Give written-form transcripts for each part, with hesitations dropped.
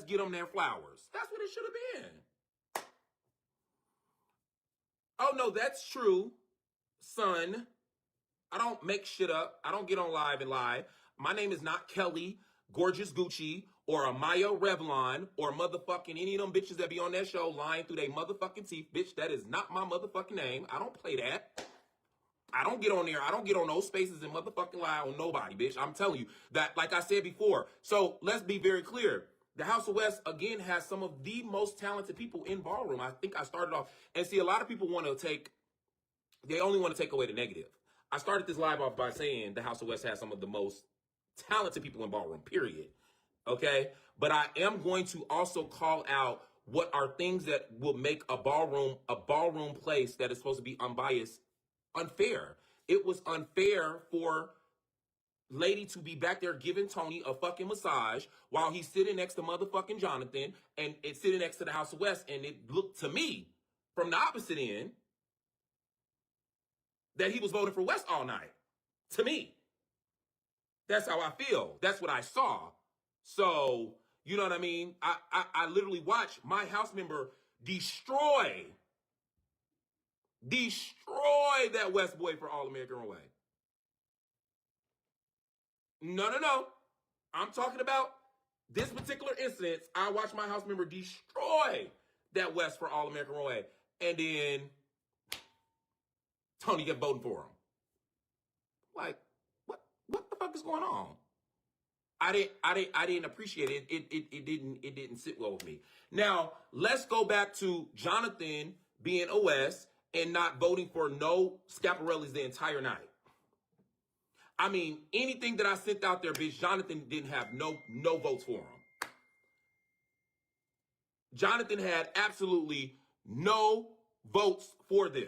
get them their flowers. That's what it should have been. Oh, no, that's true, son. I don't make shit up. I don't get on live and lie. My name is not Kelly, Gorgeous Gucci, or Amaya Revlon, or motherfucking any of them bitches that be on that show lying through their motherfucking teeth. Bitch, that is not my motherfucking name. I don't play that. I don't get on there. I don't get on those spaces and motherfucking lie on nobody, bitch. I'm telling you that, like I said before. So let's be very clear. The House of West, again, has some of the most talented people in ballroom. I think I started off, and see, a lot of people they only want to take away the negative. I started this live off by saying the House of West has some of the most talented people in ballroom, period. Okay? But I am going to also call out what are things that will make a ballroom place that is supposed to be unbiased unfair. It was unfair for Lady to be back there giving Tony a fucking massage while he's sitting next to motherfucking Jonathan, and it's sitting next to the House of West, and it looked to me from the opposite end that he was voting for West all night. To me. That's how I feel. That's what I saw. So, you know what I mean? I literally watched my house member destroy that West boy for All American Way. No. I'm talking about this particular instance. I watched my house member destroy that West for All American Way. And then Tony kept voting for him. Like, what the fuck is going on? I didn't appreciate it. It didn't sit well with me. Now, let's go back to Jonathan being a West and not voting for no Scaparellis the entire night. I mean, anything that I sent out there, bitch, Jonathan didn't have no votes for him. Jonathan had absolutely no votes for them.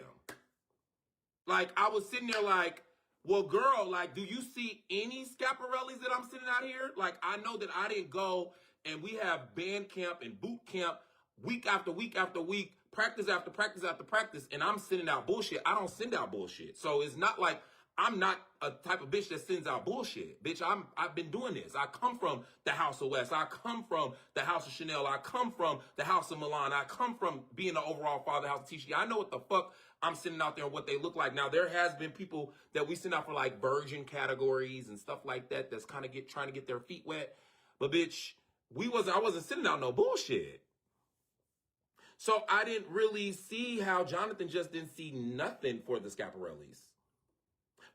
Like, I was sitting there like, well, girl, like, do you see any Scaparellis that I'm sitting out here? Like, I know that I didn't go, and we have band camp and boot camp week after week after week, practice after practice after practice, and I'm sending out bullshit. I don't send out bullshit. So it's not like I'm not a type of bitch that sends out bullshit. Bitch, I've been doing this. I come from the House of West. I come from the House of Chanel. I come from the House of Milan. I come from being the overall father house of Tisha. I know what the fuck I'm sending out there and what they look like. Now, there has been people that we send out for like virgin categories and stuff like that that's kind of trying to get their feet wet. But bitch, I wasn't sending out no bullshit. So I didn't really see how Jonathan just didn't see nothing for the Scaparellis.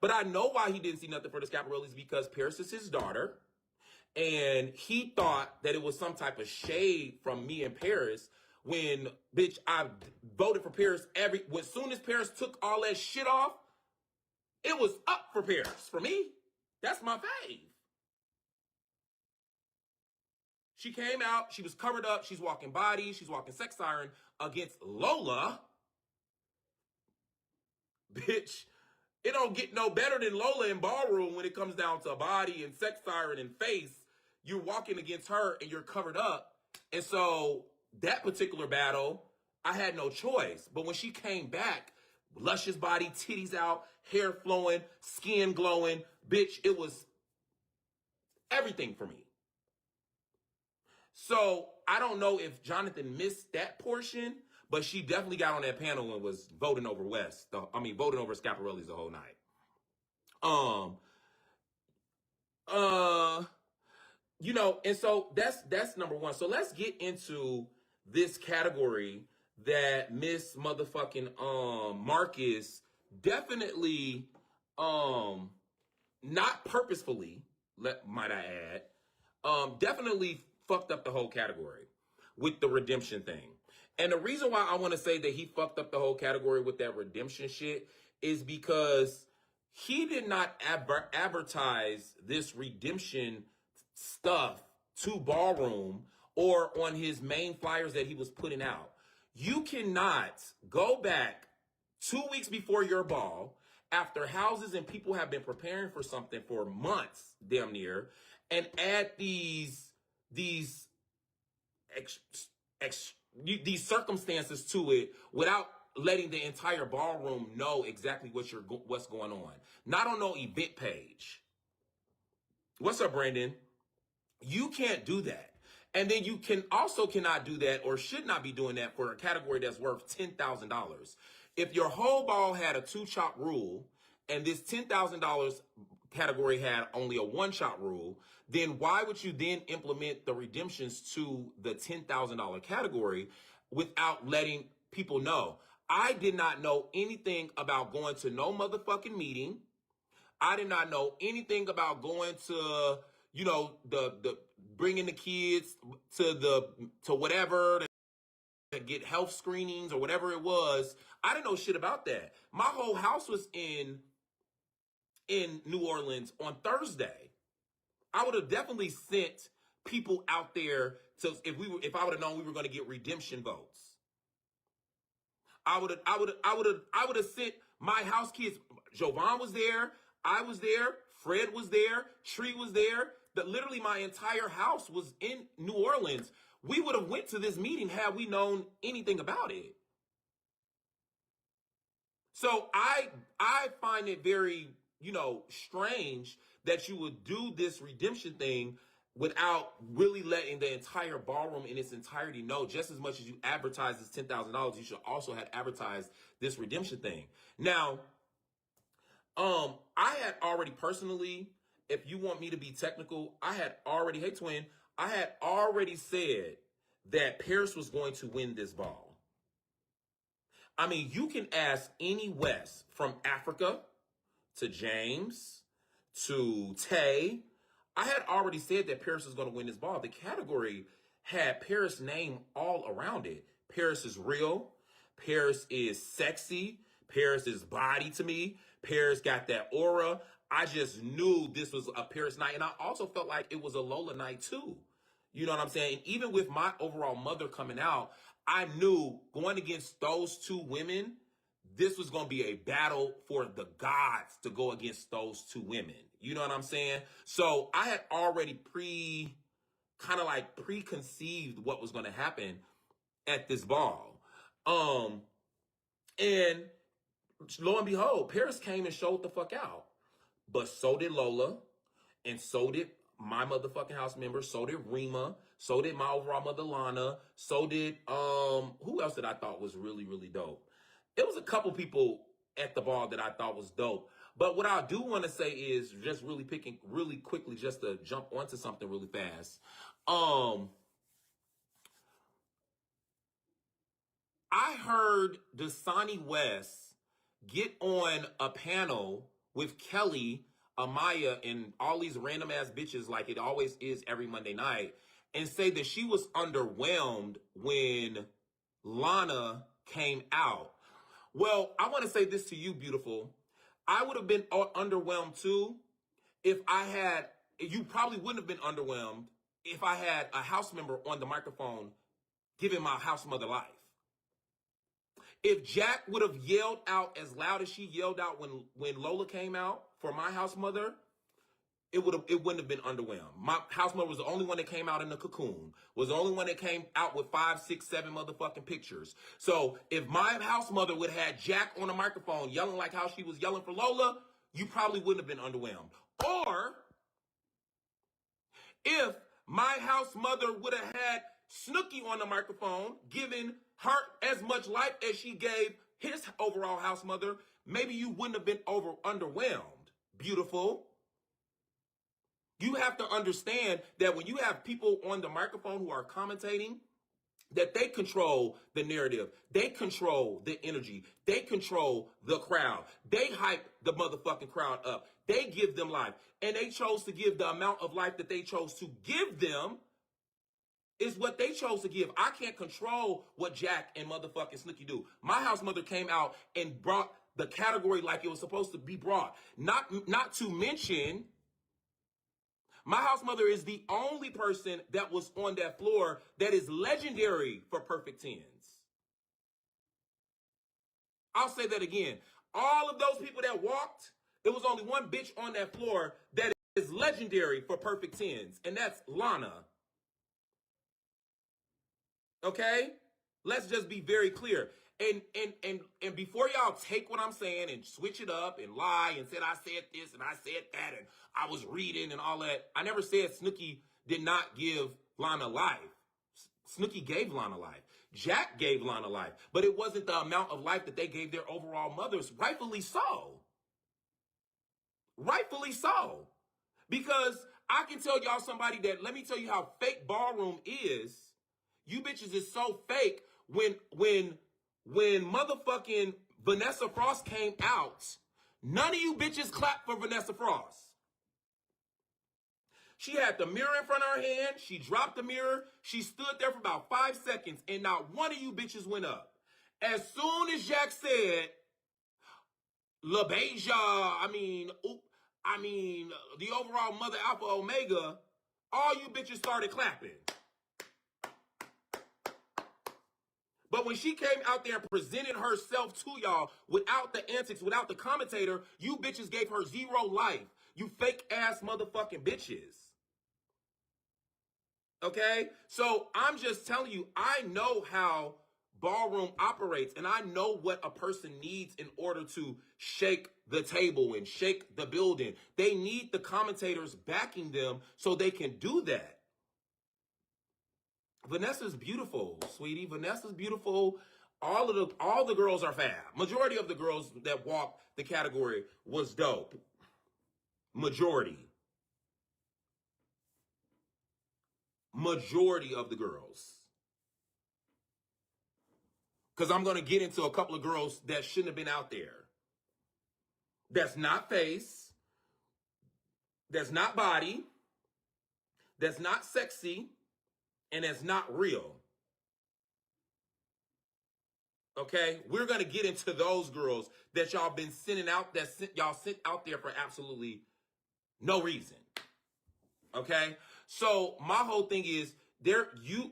But I know why he didn't see nothing for the Scaparellis, because Paris is his daughter. And he thought that it was some type of shade from me and Paris when, bitch, I voted for Paris as soon as Paris took all that shit off, it was up for Paris. For me, that's my fave. She came out, she was covered up, she's walking body, she's walking sex siren against Lola. Bitch, it don't get no better than Lola in ballroom when it comes down to body and sex siren and face. You're walking against her and you're covered up. And so that particular battle, I had no choice. But when she came back, luscious body, titties out, hair flowing, skin glowing, bitch, it was everything for me. So I don't know if Jonathan missed that portion, but she definitely got on that panel and was voting over voting over Scaparellis the whole night. And so that's number one. So let's get into this category that Miss motherfucking Marcus definitely not purposefully, might I add, definitely fucked up the whole category with the redemption thing. And the reason why I want to say that he fucked up the whole category with that redemption shit is because he did not advertise this redemption stuff to ballroom or on his main flyers that he was putting out. You cannot go back 2 weeks before your ball, after houses and people have been preparing for something for months, damn near, and add these circumstances to it without letting the entire ballroom know exactly what's going on. Not on no event page. What's up, Brandon? You can't do that. And then you can also cannot do that or should not be doing that for a category that's worth $10,000. If your whole ball had a 2-chop rule and this $10,000 category had only a 1-chop rule, then why would you then implement the redemptions to the $10,000 category without letting people know? I did not know anything about going to no motherfucking meeting. I did not know anything about going to, the bringing the kids to whatever to get health screenings or whatever it was. I didn't know shit about that. My whole house was in New Orleans on Thursday. I would have definitely sent people out there to if I would have known we were going to get redemption votes. I would have sent my house kids. Jovan was there. I was there. Fred was there. Tree was there. Literally my entire house was in New Orleans. We would have went to this meeting had we known anything about it. So I find it very, strange that you would do this redemption thing without really letting the entire ballroom in its entirety know. Just as much as you advertise this $10,000, you should also have advertised this redemption thing. Now, I had already personally, if you want me to be technical, hey twin, I had already said that Paris was going to win this ball. I mean, you can ask any West from Africa to James to Tay. I had already said that Paris was going to win this ball. The category had Paris' name all around it. Paris is real. Paris is sexy. Paris is body to me. Paris got that aura. I just knew this was a Paris night. And I also felt like it was a Lola night too. You know what I'm saying? And even with my overall mother coming out, I knew going against those two women, this was going to be a battle for the gods to go against those two women. You know what I'm saying? So I had already preconceived what was going to happen at this ball. And lo and behold, Paris came and showed the fuck out. But so did Lola, and so did my motherfucking house members, so did Rima, so did my overall mother Lana, so did who else that I thought was really, really dope. It was a couple people at the ball that I thought was dope. But what I do want to say is just really quickly, just to jump onto something really fast. I heard Dasani West get on a panel with Kelly, Amaya, and all these random ass bitches like it always is every Monday night, and say that she was underwhelmed when Lana came out. Well, I want to say this to you, beautiful. I would have been underwhelmed too you probably wouldn't have been underwhelmed if I had a house member on the microphone giving my house mother life. If Jack would have yelled out as loud as she yelled out when Lola came out for my house mother, it wouldn't have been underwhelmed. My house mother was the only one that came out in the cocoon, was the only one that came out with 5, 6, 7 motherfucking pictures. So if my house mother would have had Jack on the microphone yelling like how she was yelling for Lola, you probably wouldn't have been underwhelmed. Or if my house mother would have had Snooki on the microphone giving her as much life as she gave his overall house mother, maybe you wouldn't have been underwhelmed. Beautiful. You have to understand that when you have people on the microphone who are commentating, that they control the narrative. They control the energy. They control the crowd. They hype the motherfucking crowd up. They give them life. And they chose to give the amount of life that they chose to give them is what they chose to give. I can't control what Jack and motherfucking Snooki do. My house mother came out and brought the category like it was supposed to be brought. Not to mention, my house mother is the only person that was on that floor that is legendary for perfect tens. I'll say that again. All of those people that walked, there was only one bitch on that floor that is legendary for perfect tens, and that's Lana. Okay? Let's just be very clear. And before y'all take what I'm saying and switch it up and lie and said I said this and I said that and I was reading and all that, I never said Snooki did not give Lana life. Snooki gave Lana life. Jack gave Lana life. But it wasn't the amount of life that they gave their overall mothers. Rightfully so. Rightfully so. Because I can tell y'all somebody that, let me tell you how fake ballroom is. You bitches is so fake. When motherfucking Vanessa Frost came out, none of you bitches clapped for Vanessa Frost. She had the mirror in front of her hand. She dropped the mirror. She stood there for about 5 seconds, and not one of you bitches went up. As soon as Jack said, LaBeija, the overall mother alpha omega, all you bitches started clapping. But when she came out there and presented herself to y'all without the antics, without the commentator, you bitches gave her zero life. You fake ass motherfucking bitches. Okay? So I'm just telling you, I know how ballroom operates, and I know what a person needs in order to shake the table and shake the building. They need the commentators backing them so they can do that. Vanessa's beautiful, sweetie. Vanessa's beautiful. All the girls are fab. Majority of the girls that walked the category was dope. Majority of the girls. Because I'm going to get into a couple of girls that shouldn't have been out there. That's not face. That's not body. That's not sexy. And that's not real. Okay? We're going to get into those girls that y'all been sending out, y'all sent out there for absolutely no reason. Okay? So my whole thing is,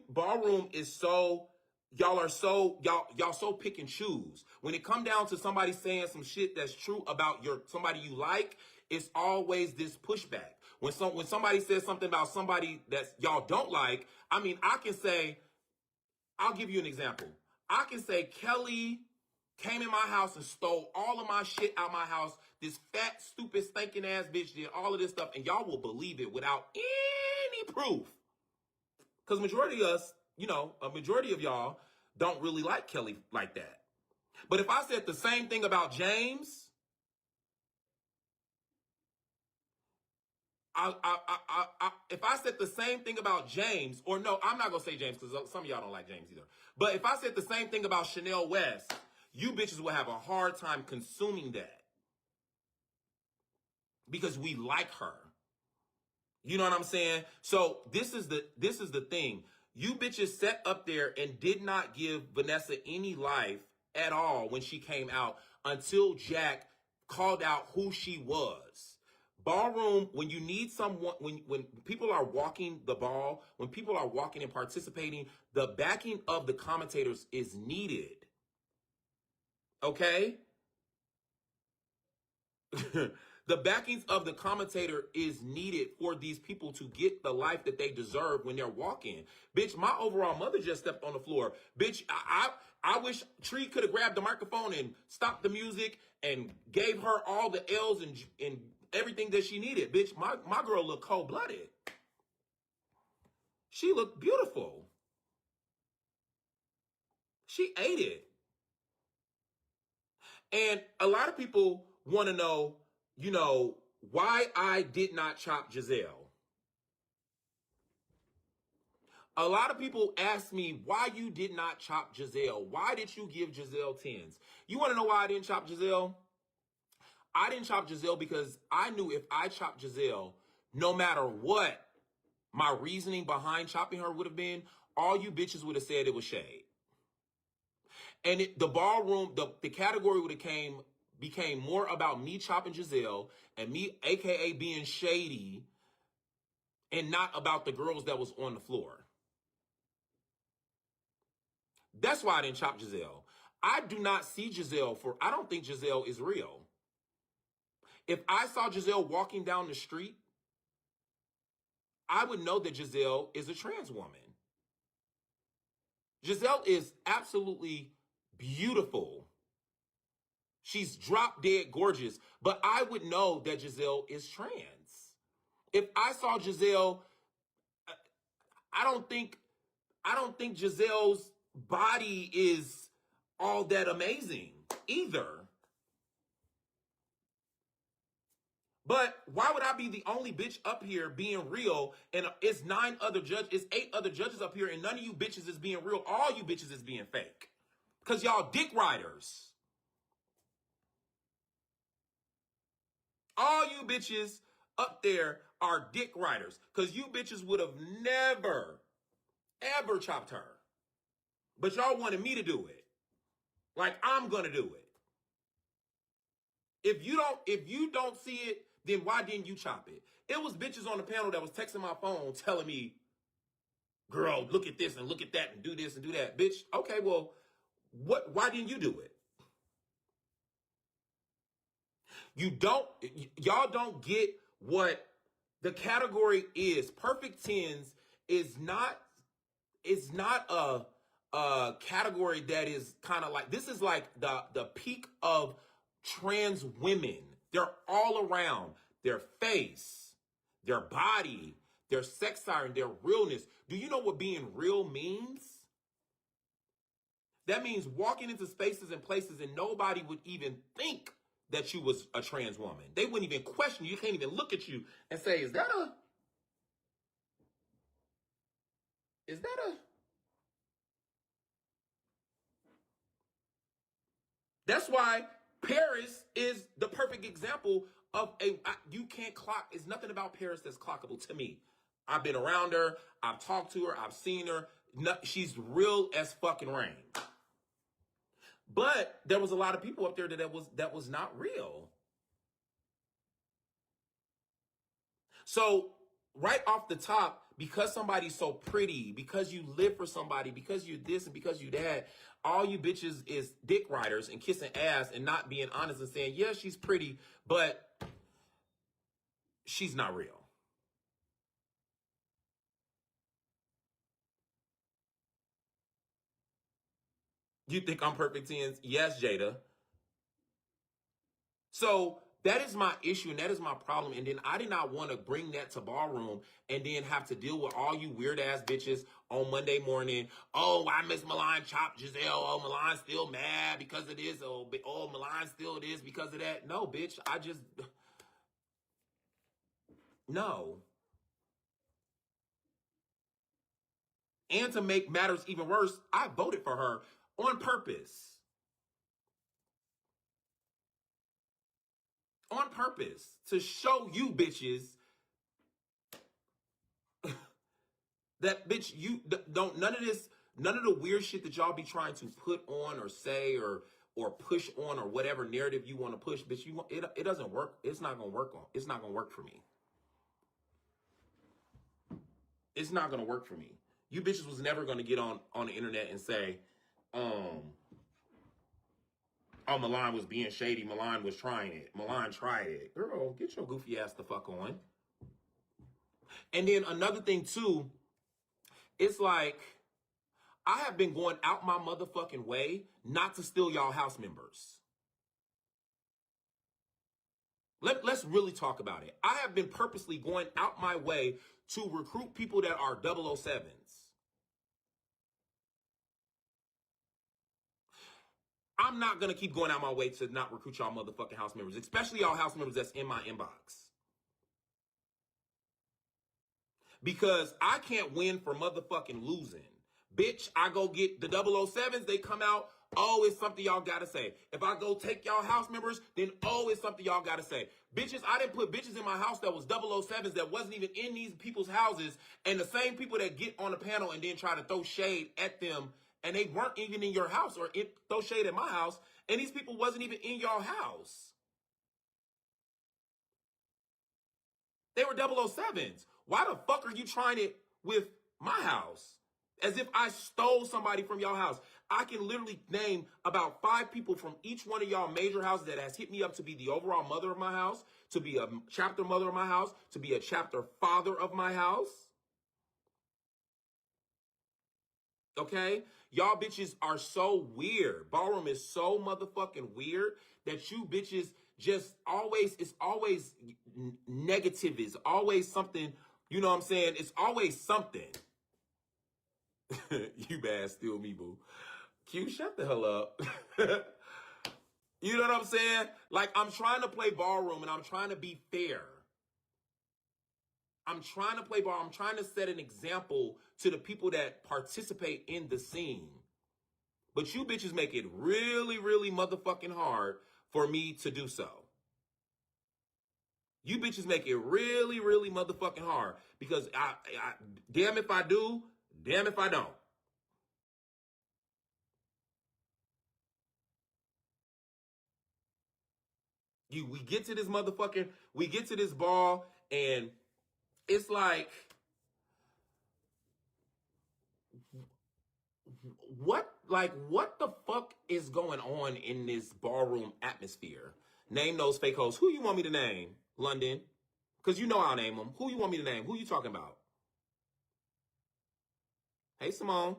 ballroom is so, y'all so pick and choose. When it come down to somebody saying some shit that's true about somebody you like, it's always this pushback. When somebody says something about somebody that y'all don't like, I'll give you an example. I can say Kelly came in my house and stole all of my shit out my house. This fat, stupid, stinking ass bitch did all of this stuff, and y'all will believe it without any proof. Because majority of y'all don't really like Kelly like that. But if I said the same thing about James, if I said the same thing about James, or no, I'm not going to say James because some of y'all don't like James either. But if I said the same thing about Chanel West, you bitches will have a hard time consuming that. Because we like her. You know what I'm saying? So this is the thing. You bitches sat up there and did not give Vanessa any life at all when she came out until Jack called out who she was. Ballroom, when you need someone, when people are walking the ball, when people are walking and participating, the backing of the commentators is needed. Okay? The backings of the commentator is needed for these people to get the life that they deserve when they're walking. Bitch, my overall mother just stepped on the floor. Bitch, I wish Tree could have grabbed the microphone and stopped the music and gave her all the L's and everything that she needed. Bitch, my girl looked cold-blooded. She looked beautiful. She ate it. And a lot of people want to know, why I did not chop Jazelle. A lot of people ask me why you did not chop Jazelle. Why did you give Jazelle 10s? You want to know why I didn't chop Jazelle? I didn't chop Jazelle because I knew if I chopped Jazelle, no matter what my reasoning behind chopping her would have been, all you bitches would have said it was shade. And the ballroom, the category would have became more about me chopping Jazelle and me, aka being shady, and not about the girls that was on the floor. That's why I didn't chop Jazelle. I do not see Jazelle I don't think Jazelle is real. If I saw Jazelle walking down the street, I would know that Jazelle is a trans woman. Jazelle is absolutely beautiful. She's drop dead gorgeous, but I would know that Jazelle is trans. If I saw Jazelle, I don't think Jazelle's body is all that amazing either. But why would I be the only bitch up here being real? And it's 8 other judges up here, and none of you bitches is being real. All you bitches is being fake. Because y'all dick riders. All you bitches up there are dick riders. Because you bitches would have never, ever chopped her. But y'all wanted me to do it. Like I'm going to do it. If you don't see it, then why didn't you chop it? It was bitches on the panel that was texting my phone telling me, girl, look at this and look at that and do this and do that. Bitch, okay, well, why didn't you do it? Y'all don't get what the category is. Perfect tens is not a category that is kind of like, this is like the peak of trans women. They're all around. Their face, their body, their sex siren, their realness. Do you know what being real means? That means walking into spaces and places and nobody would even think that you was a trans woman. They wouldn't even question you. You can't even look at you and say, is that a... That's why Paris is the perfect example of you can't clock. It's nothing about Paris that's clockable to me. I've been around her. I've talked to her. I've seen her. She's real as fucking rain. But there was a lot of people up there that was not real. So right off the top, because somebody's so pretty, because you live for somebody, because you're this and because you that, all you bitches is dick riders and kissing ass and not being honest and saying, yeah, she's pretty, but she's not real. You think I'm perfect tens? Yes, Jada. So that is my issue and that is my problem. And then I did not want to bring that to ballroom and then have to deal with all you weird ass bitches on Monday morning. Oh, I miss Milan chopped Jazelle. Oh, Milan's still mad because of this. Oh, Milan still this because of that. No, bitch. No. And to make matters even worse, I voted for her on purpose. On purpose. To show you bitches that, bitch, you don't, none of the weird shit that y'all be trying to put on or say or push on or whatever narrative you want to push, bitch, it doesn't work. It's not going to work it's not going to work for me. It's not going to work for me. You bitches was never going to get on the internet and say, oh, Milan was being shady. Milan was trying it. Milan tried it. Girl, get your goofy ass the fuck on. And then another thing too, it's like, I have been going out my motherfucking way not to steal y'all house members. Let's really talk about it. I have been purposely going out my way to recruit people that are 007s. I'm not going to keep going out my way to not recruit y'all motherfucking house members, especially y'all house members that's in my inbox. Because I can't win for motherfucking losing. Bitch, I go get the 007s, they come out, oh, it's something y'all gotta say. If I go take y'all house members, then oh, it's something y'all gotta say. Bitches, I didn't put bitches in my house that was 007s that wasn't even in these people's houses, and the same people that get on the panel and then try to throw shade at them, and they weren't even in your house or throw shade at my house, and these people wasn't even in your house. They were 007s. Why the fuck are you trying it with my house? As if I stole somebody from y'all house. I can literally name about 5 people from each one of y'all major houses that has hit me up to be the overall mother of my house, to be a chapter mother of my house, to be a chapter father of my house. Okay? Y'all bitches are so weird. Ballroom is so motherfucking weird that you bitches just always, it's always negative. It's always something, you know what I'm saying? It's always something. You bad, still me, boo. Q, shut the hell up. You know what I'm saying? Like, I'm trying to play ballroom and I'm trying to be fair. I'm trying to play ball. I'm trying to set an example to the people that participate in the scene. But you bitches make it really, really motherfucking hard for me to do so. You bitches make it really, really motherfucking hard because I damn if I do, damn if I don't. We get to this ball and it's like, what the fuck is going on in this ballroom atmosphere? Name those fake hoes. Who you want me to name? London? Because you know I'll name them. Who you want me to name? Who you talking about? Hey, Simone.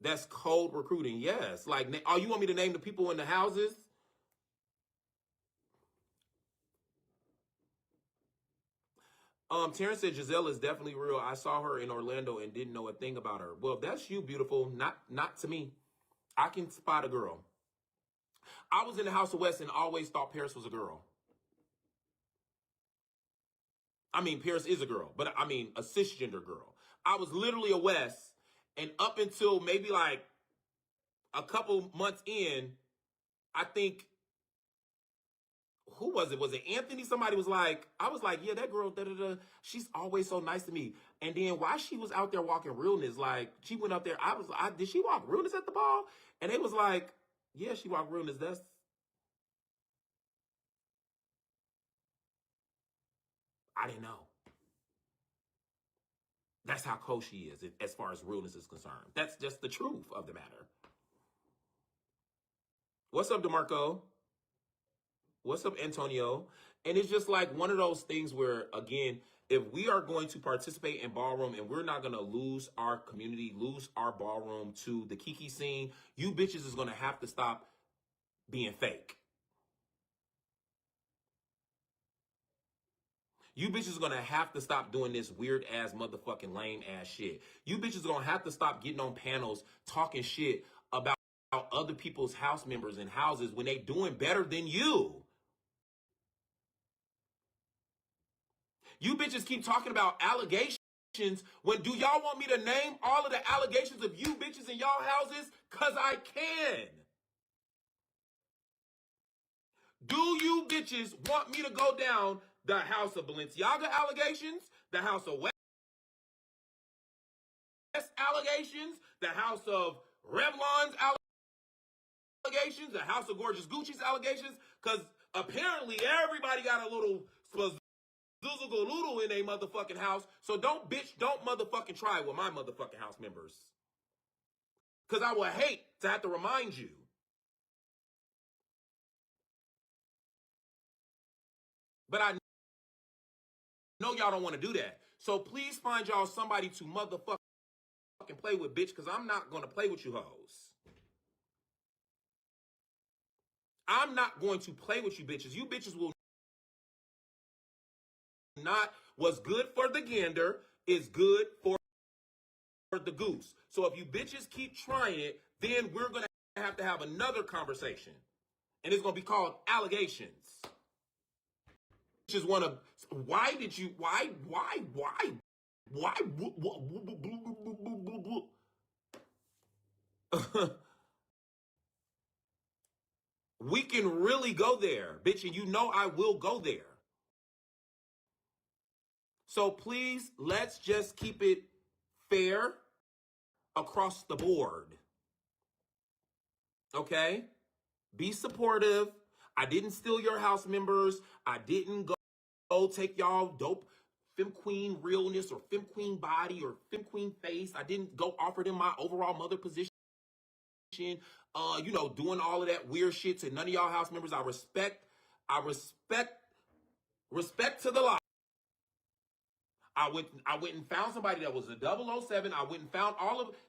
That's cold recruiting. Yes. Like, oh, you want me to name the people in the houses? Terrence said Jazelle is definitely real. I saw her in Orlando and didn't know a thing about her. Well, that's you, beautiful. Not to me. I can spot a girl. I was in the House of West and always thought Paris was a girl. I mean, Paris is a girl, but I mean a cisgender girl. I was literally a West, and up until maybe like a couple months in, I think, who was it? Was it Anthony? Somebody was like, I was like, yeah, that girl, she's always so nice to me. And then while she was out there walking realness, like she went up there, did she walk realness at the ball? And it was like, yeah, she walked realness. I didn't know. That's how cold she is as far as realness is concerned. That's just the truth of the matter. What's up, DeMarco? What's up, Antonio? And it's just like one of those things where, again, if we are going to participate in ballroom and we're not going to lose our community, lose our ballroom to the Kiki scene, you bitches is going to have to stop being fake. You bitches are going to have to stop doing this weird ass motherfucking lame ass shit. You bitches are going to have to stop getting on panels talking shit about other people's house members and houses when they doing better than you. You bitches keep talking about allegations when do y'all want me to name all of the allegations of you bitches in y'all houses? Cause I can. Do you bitches want me to go down the house of Balenciaga allegations, the house of West allegations, the house of Revlon's allegations, the house of Gorgeous Gucci's allegations? Cause apparently everybody got a little Zoozle in a motherfucking house. So don't motherfucking try with my motherfucking house members. Because I would hate to have to remind you. But I know y'all don't want to do that. So please find y'all somebody to motherfucking play with, bitch, because I'm not going to play with you hoes. I'm not going to play with you bitches. You bitches will not. What's good for the gander is good for the goose. So if you bitches keep trying it, then we're going to have another conversation. And it's going to be called allegations. Just want to, we can really go there, bitch, and you know I will go there. So please, let's just keep it fair across the board. Okay? Be supportive. I didn't steal your house members. I didn't go take y'all dope femme queen realness or femme queen body or femme queen face. I didn't go offer them my overall mother position. Doing all of that weird shit to none of y'all house members. I respect to the law. I went and found somebody that was a 007. I went and found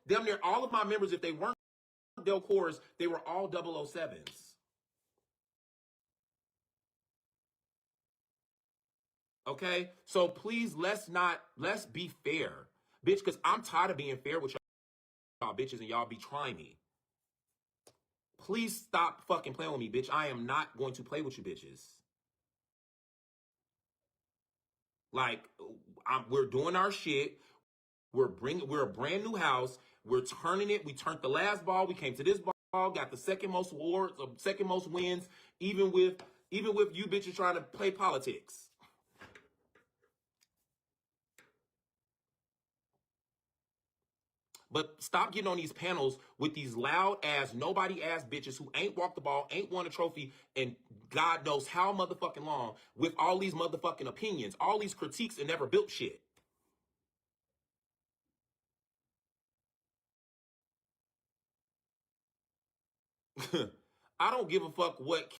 damn near all of my members. If they weren't Del Cores, they were all 007s. Okay? So please, let's be fair. Bitch, because I'm tired of being fair with y'all bitches and y'all be trying me. Please stop fucking playing with me, bitch. I am not going to play with you bitches. Like, we're doing our shit. We're a brand new house. We're turning it. We turned the last ball. We came to this ball, got the second most awards, second most wins, even with you bitches trying to play politics. But stop getting on these panels with these loud ass, nobody ass bitches who ain't walked the ball, ain't won a trophy, and God knows how motherfucking long with all these motherfucking opinions, all these critiques, and never built shit. I don't give a fuck what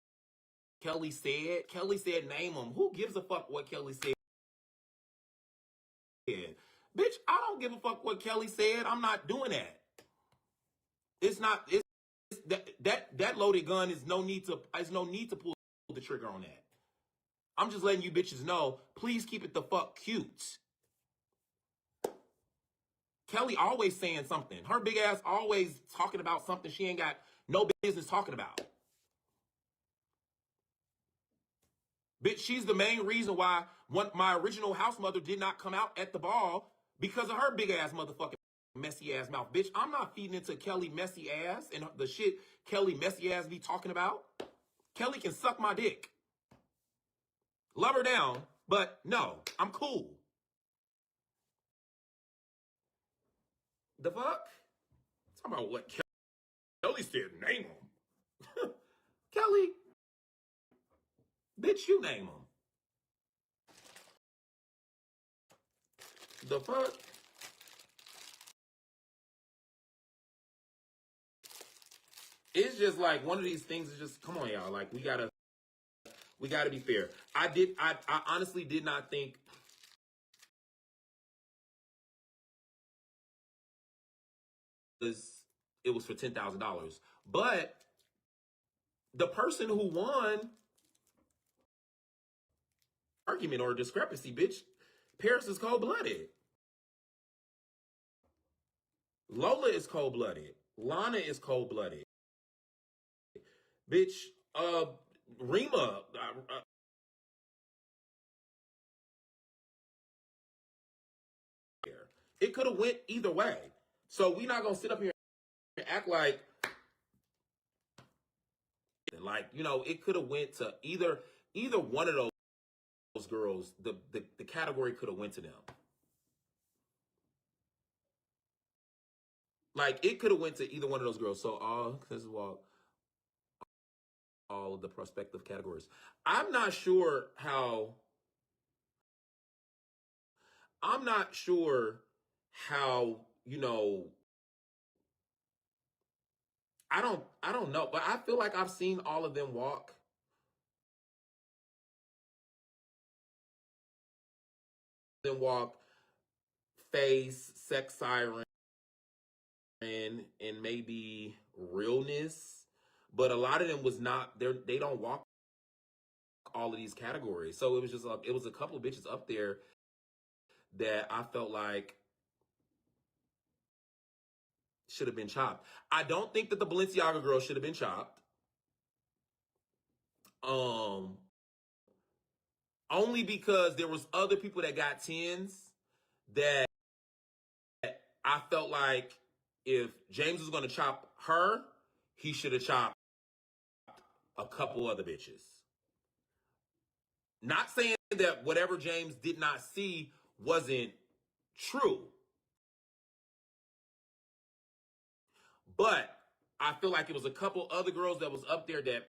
Kelly said. Kelly said name them. Who gives a fuck what Kelly said? Bitch, I don't give a fuck what Kelly said. I'm not doing that. It's not. It's that loaded gun is no need to. There's no need to pull the trigger on that. I'm just letting you bitches know. Please keep it the fuck cute. Kelly always saying something. Her big ass always talking about something she ain't got no business talking about. Bitch, she's the main reason why my original house mother did not come out at the ball because of her big ass motherfucking messy ass mouth. Bitch, I'm not feeding into Kelly messy ass and the shit Kelly messy ass be talking about. Kelly can suck my dick. Love her down, but no, I'm cool. The fuck? Talking about what Kelly said, name him. Kelly, bitch, you name him. The fuck? It's just like one of these things is just, come on, y'all. Like, we gotta be fair. I honestly did not think it was for $10,000. But the person who won argument or discrepancy, bitch, Paris is cold-blooded. Lola is cold-blooded. Lana is cold-blooded. Bitch, Rima, it could have went either way. So we not gonna sit up here and act like, you know, it could have went to either one of those girls. The category could have went to them. Like, it could have went to either one of those girls. So this is all of the prospective categories. I'm not sure how, you know, I don't know, but I feel like I've seen all of them walk. Face, sex siren, and maybe realness. But a lot of them was not there. They don't walk all of these categories. So it was just it was a couple of bitches up there that I felt like should have been chopped. I don't think that the Balenciaga girl should have been chopped. Only because there was other people that got 10s that I felt like if James was going to chop her, he should have chopped a couple other bitches. Not saying that whatever James did not see wasn't true. But I feel like it was a couple other girls that was up there that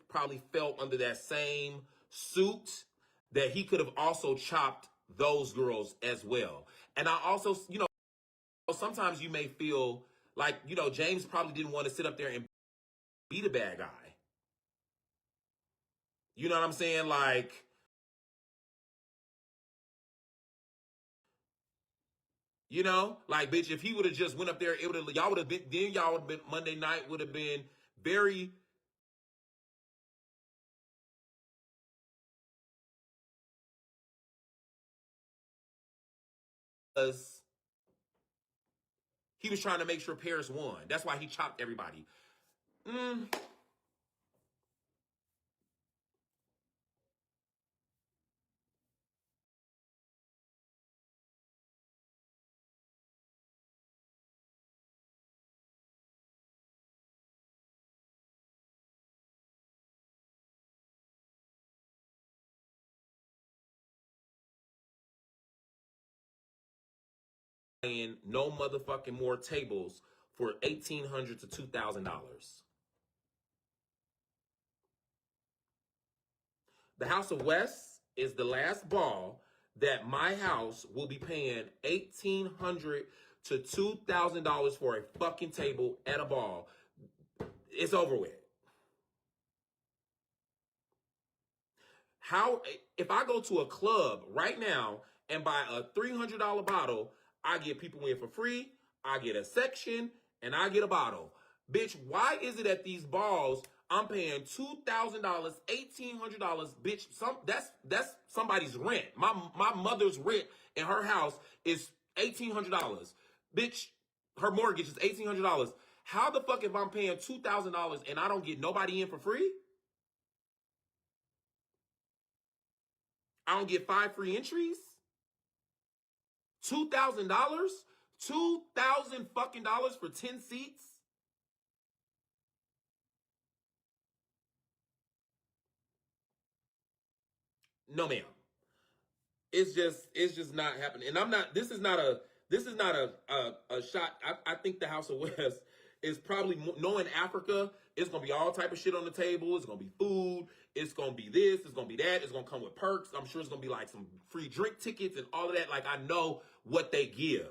probably fell under that same suit that he could have also chopped those girls as well. And I also, you know, sometimes you may feel like, you know, James probably didn't want to sit up there and be the bad guy. You know what I'm saying? Like, you know, like, bitch, if he would have just went up there, y'all would have been Monday night would have been very Because he was trying to make sure Paris won. That's why he chopped everybody. And no motherfucking more tables for $1,800 to $2,000. The House of West is the last ball that my house will be paying $1,800 to $2,000 for a fucking table at a ball. It's over with. How if I go to a club right now and buy a $300 bottle, I get people in for free, I get a section, and I get a bottle. Bitch, why is it at these balls I'm paying $2,000, $1,800, bitch? That's somebody's rent. My mother's rent in her house is $1,800. Bitch, her mortgage is $1,800. How the fuck if I'm paying $2,000 and I don't get nobody in for free? I don't get 5 free entries? $2,000? $2,000 fucking dollars for 10 seats? No, ma'am. It's just not happening. And this is not a shot. I think the House of West is probably, knowing Africa, it's going to be all type of shit on the table. It's going to be food. It's going to be this. It's going to be that. It's going to come with perks. I'm sure it's going to be like some free drink tickets and all of that. Like, I know what they give.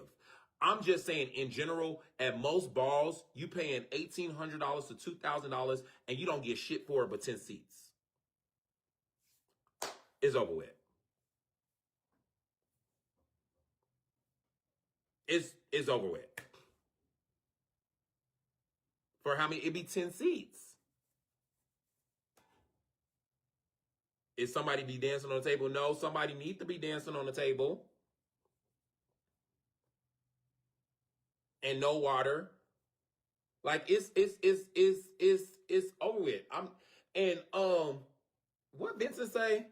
I'm just saying, in general, at most balls, you paying $1,800 to $2,000 and you don't get shit for it but 10 seats. It's over with. It's over with. For how many? It'd be 10 seats. Is somebody be dancing on the table? No, somebody need to be dancing on the table. And no water. Like, it's over with. What Vincent say?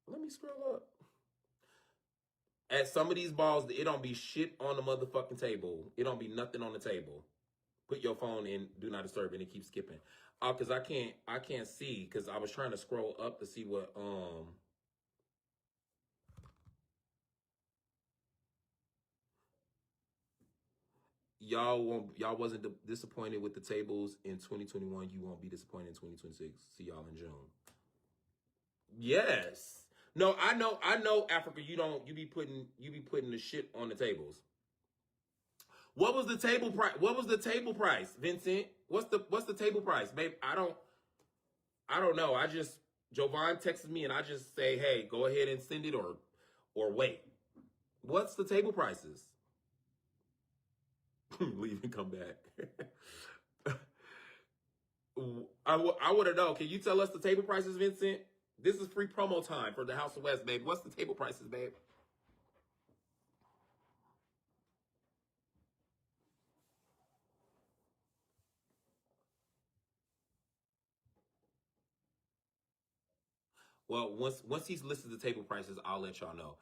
Let me scroll up. At some of these balls, it don't be shit on the motherfucking table. It don't be nothing on the table. Put your phone in do not disturb and it keeps skipping. Cause I can't see, because I was trying to scroll up to see what y'all wasn't disappointed with the tables in 2021. You won't be disappointed in 2026. See y'all in June. Yes. No, I know Africa, you be putting the shit on the tables. What was the table price? What was the table price, Vincent? What's the table price? Babe, I don't know. Jovan texted me and I just say, hey, go ahead and send it or wait. What's the table prices? Leave and come back. I want to know. Can you tell us the table prices, Vincent? This is free promo time for the House of West, babe. What's the table prices, babe? Well, once he's listed the table prices, I'll let y'all know.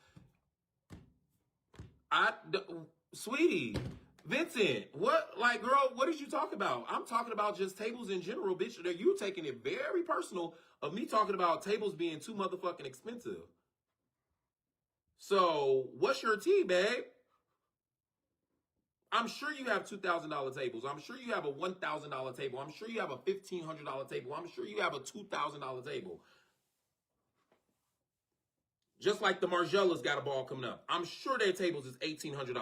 Sweetie, Vincent, what, like, girl, what did you talk about? I'm talking about just tables in general, bitch. You taking it very personal of me talking about tables being too motherfucking expensive. So, what's your tea, babe? I'm sure you have $2,000 tables. I'm sure you have a $1,000 table. I'm sure you have a $1,500 table. I'm sure you have a $2,000 table. Just like the Margellas got a ball coming up. I'm sure their tables is $1,800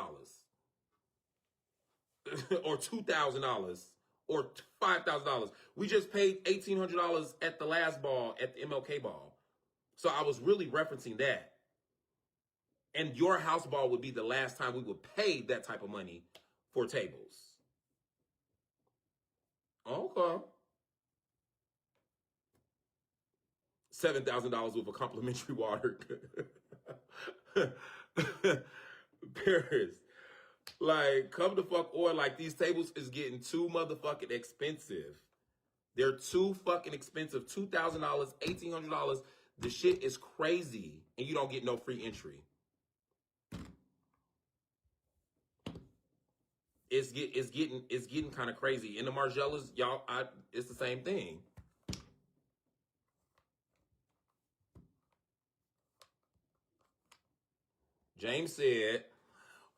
or $2,000 or $5,000. We just paid $1,800 at the last ball at the MLK ball. So I was really referencing that. And your house ball would be the last time we would pay that type of money for tables. Okay. $7,000 worth of complimentary water. Paris. Like, come the fuck on. Like, these tables is getting too motherfucking expensive. They're too fucking expensive. $2,000, $1,800. The shit is crazy. And you don't get no free entry. It's getting kind of crazy. In the Margielas, y'all, it's the same thing. James said,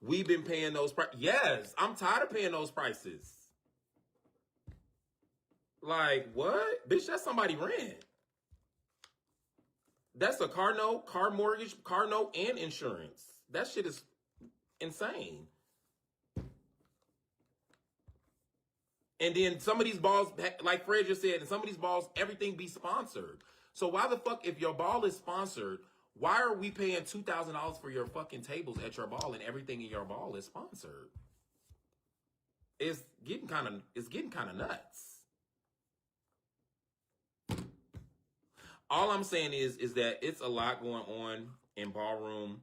we've been paying those prices. Yes, I'm tired of paying those prices. Like, what? Bitch, that's somebody rent. That's a car note, car mortgage, car note, and insurance. That shit is insane. And then some of these balls, like Fred just said, and some of these balls, everything be sponsored. So why the fuck, if your ball is sponsored, why are we paying $2,000 for your fucking tables at your ball and everything in your ball is sponsored? It's getting kind of nuts. All I'm saying is that it's a lot going on in ballroom.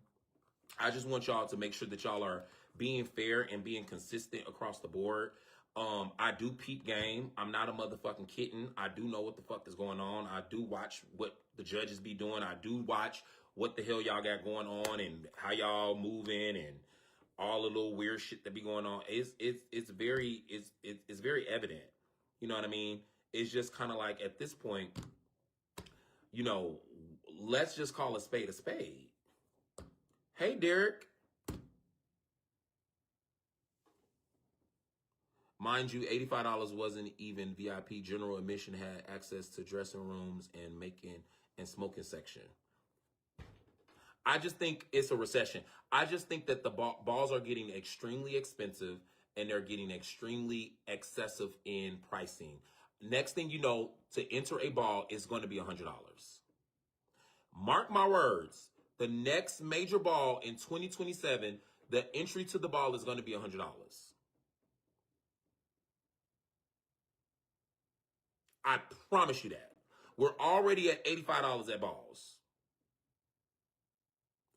I just want y'all to make sure that y'all are being fair and being consistent across the board. I do peep game. I'm not a motherfucking kitten. I do know what the fuck is going on. I do watch what the judges be doing. I do watch what the hell y'all got going on and how y'all moving and all the little weird shit that be going on. It's very evident. You know what I mean? It's just kind of like at this point, you know, let's just call a spade a spade. Hey, Derek. Mind you, $85 wasn't even VIP. General admission had access to dressing rooms and smoking section. I just think it's a recession. I just think that the balls are getting extremely expensive and they're getting extremely excessive in pricing. Next thing you know, to enter a ball is going to be $100. Mark my words. The next major ball in 2027, the entry to the ball is going to be $100. I promise you that. We're already at $85 at balls.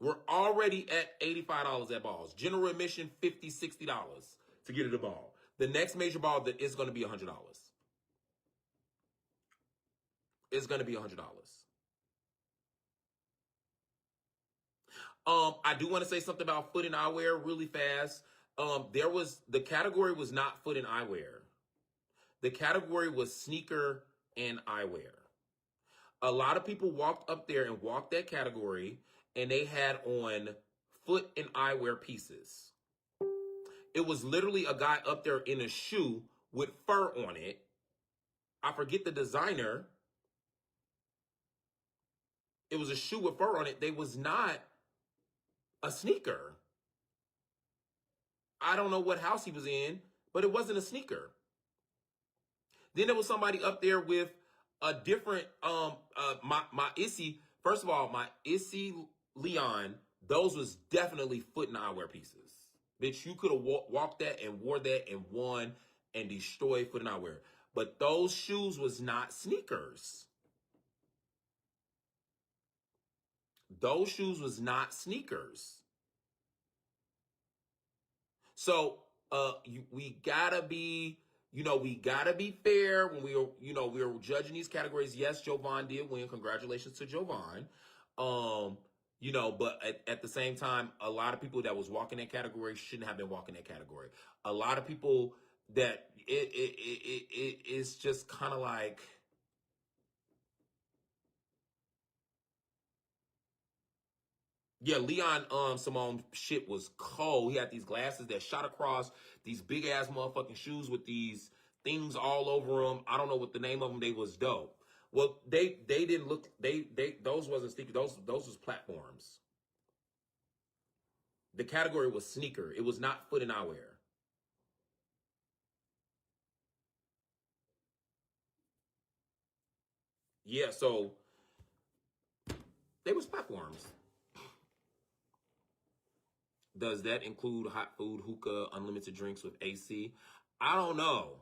We're already at $85 at balls. General admission, $50, $60 to get at a ball. The next major ball that is going to be $100. It's going to be $100. I do want to say something about foot and eyewear really fast. The category was not foot and eyewear. The category was sneaker and eyewear. A lot of people walked up there and walked that category, and they had on foot and eyewear pieces. It was literally a guy up there in a shoe with fur on it. I forget the designer. It was a shoe with fur on it. They was not a sneaker. I don't know what house he was in, but it wasn't a sneaker. Then there was somebody up there with a different, my Issy. First of all, my Issy Leon, those was definitely foot and eyewear pieces. Bitch, you could have walked that and wore that and won and destroyed foot and eyewear. But those shoes was not sneakers. Those shoes was not sneakers. So, we gotta be fair when we were judging these categories. Yes, Jovan did win. Congratulations to Jovan. But at the same time, a lot of people that was walking that category shouldn't have been walking that category. A lot of people that it's just kind of like, yeah, Leon Simone shit was cold. He had these glasses that shot across, these big ass motherfucking shoes with these things all over them. I don't know what the name of them. They was dope. Well, they didn't look. Those wasn't sneakers. Those was platforms. The category was sneaker. It was not foot and eyewear. Yeah, so they was platforms. Does that include hot food, hookah, unlimited drinks with AC? I don't know.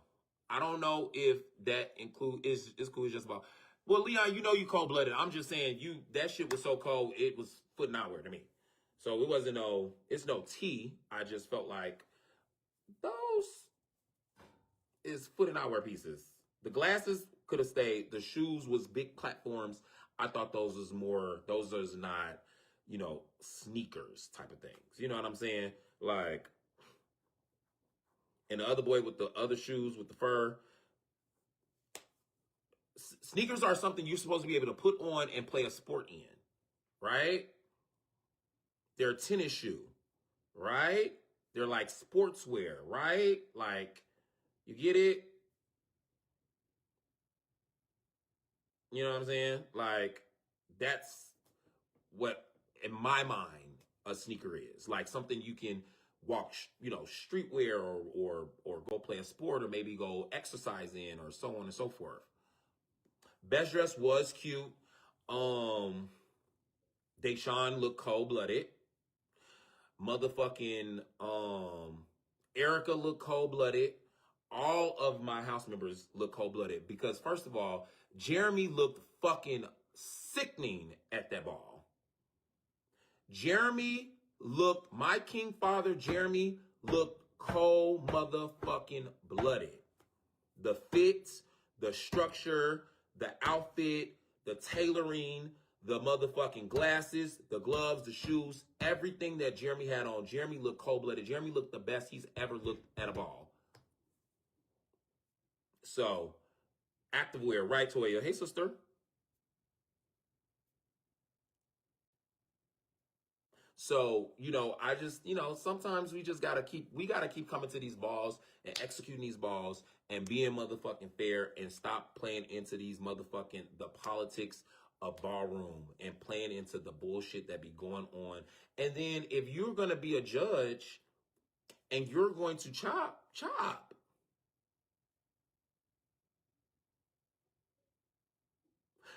I don't know if that includes, it's cool, it's just about, Well, Leon, you know you cold blooded. I'm just saying that shit was so cold, it was foot and outward to me. So it wasn't it's no tea. I just felt like those is foot and outwear pieces. The glasses could have stayed. The shoes was big platforms. I thought those is not, sneakers type of things. You know what I'm saying? Like, and the other boy with the other shoes with the fur. Sneakers are something you're supposed to be able to put on and play a sport in, right? They're a tennis shoe, right? They're like sportswear, right? Like, you get it? You know what I'm saying? Like, that's what, in my mind, a sneaker is. Like something you can walk, streetwear or go play a sport or maybe go exercise in or so on and so forth. Best dress was cute. Deshaun looked cold-blooded. Motherfucking Erica looked cold-blooded. All of my house members look cold-blooded because, first of all, Jeremy looked fucking sickening at that ball. My king father, Jeremy, looked cold motherfucking blooded. The fits, the structure, the outfit, the tailoring, the motherfucking glasses, the gloves, the shoes, everything that Jeremy had on. Jeremy looked cold-blooded. Jeremy looked the best he's ever looked at a ball. So, activewear, right, Toya? Hey, sister. So, I just, sometimes we gotta keep coming to these balls and executing these balls and being motherfucking fair and stop playing into the politics of ballroom and playing into the bullshit that be going on. And then if you're gonna be a judge and you're going to chop.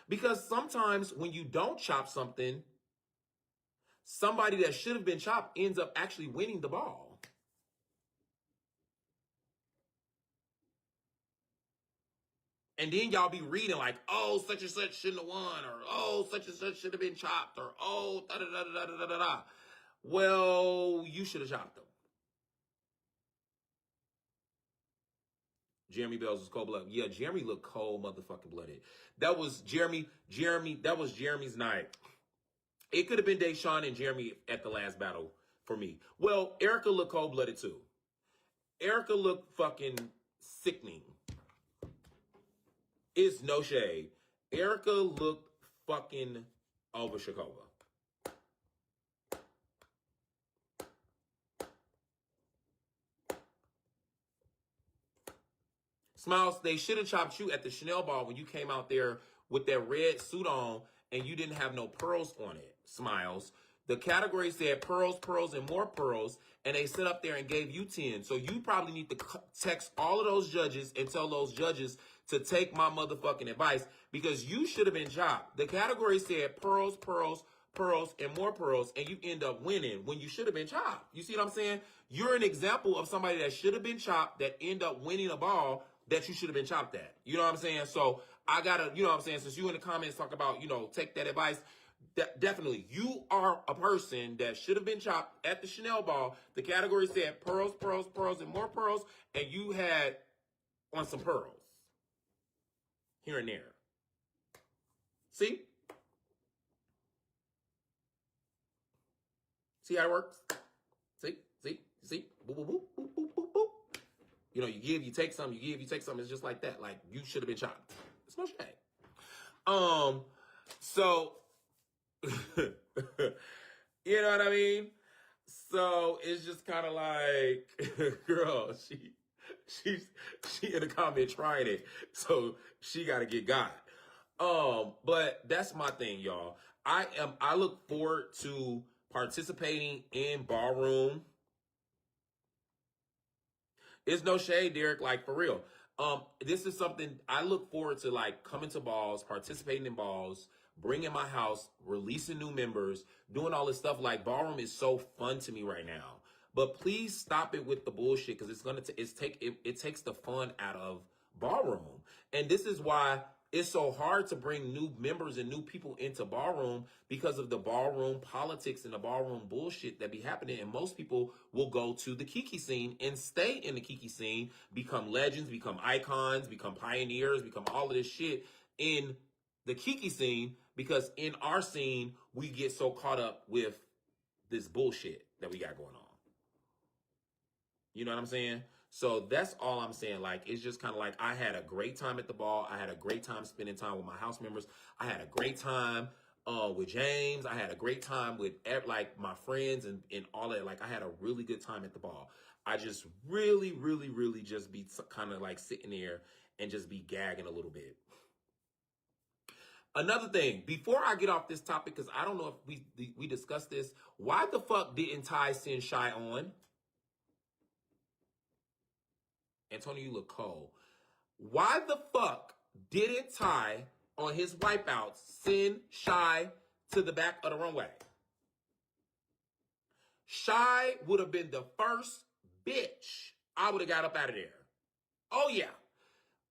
Because sometimes when you don't chop something, somebody that should have been chopped ends up actually winning the ball. And then y'all be reading like, oh, such and such shouldn't have won, or oh, such and such should have been chopped, or oh, da-da-da-da-da-da-da. Well, you should have chopped them. Jeremy Bells was cold blooded. Yeah, Jeremy looked cold motherfucking blooded. That was that was Jeremy's night. It could have been Deshaun and Jeremy at the last battle for me. Well, Erica looked cold-blooded too. Erica looked fucking sickening. It's no shade. Erica looked fucking over Shakova. Smiles, they should have chopped you at the Chanel ball when you came out there with that red suit on and you didn't have no pearls on it. Smiles. The category said pearls, pearls, and more pearls, and they set up there and gave you 10. So you probably need to text all of those judges and tell those judges to take my motherfucking advice because you should have been chopped. The category said pearls, pearls, pearls, and more pearls, and you end up winning when you should have been chopped. You see what I'm saying? You're an example of somebody that should have been chopped that end up winning a ball that you should have been chopped at. You know what I'm saying? So I gotta, you know what I'm saying? Since you in the comments talk about, take that advice. Definitely, you are a person that should have been chopped at the Chanel ball. The category said pearls, pearls, pearls, and more pearls, and you had on some pearls here and there. See? See how it works? See? Boop, boop, boop, boop, boop, boop, boop. You give, you take some, you give, you take some. It's just like that. Like, you should have been chopped. It's no shame. So, you know what I mean? So, it's just kind of like, girl, she in the comment trying it. So, she got to get got. But that's my thing, y'all. I look forward to participating in ballroom. It's no shade, Derek, like for real. This is something I look forward to, like coming to balls, participating in balls, bringing my house, releasing new members, doing all this stuff. Like ballroom is so fun to me right now. But please stop it with the bullshit because it takes the fun out of ballroom. And this is why it's so hard to bring new members and new people into ballroom because of the ballroom politics and the ballroom bullshit that be happening. And most people will go to the Kiki scene and stay in the Kiki scene, become legends, become icons, become pioneers, become all of this shit in the Kiki scene, because in our scene, we get so caught up with this bullshit that we got going on. You know what I'm saying? So that's all I'm saying. Like, it's just kind of like, I had a great time at the ball. I had a great time spending time with my house members. I had a great time with James. I had a great time with like my friends and all that. Like, I had a really good time at the ball. I just really just be kind of like sitting there and just be gagging a little bit. Another thing, before I get off this topic, because I don't know if we discussed this, why the fuck didn't Ty send Shy on? Antonio, you look cold. Why the fuck didn't Ty, on his wipeouts, send Shy to the back of the runway? Shy would have been the first bitch I would have got up out of there. Oh, yeah.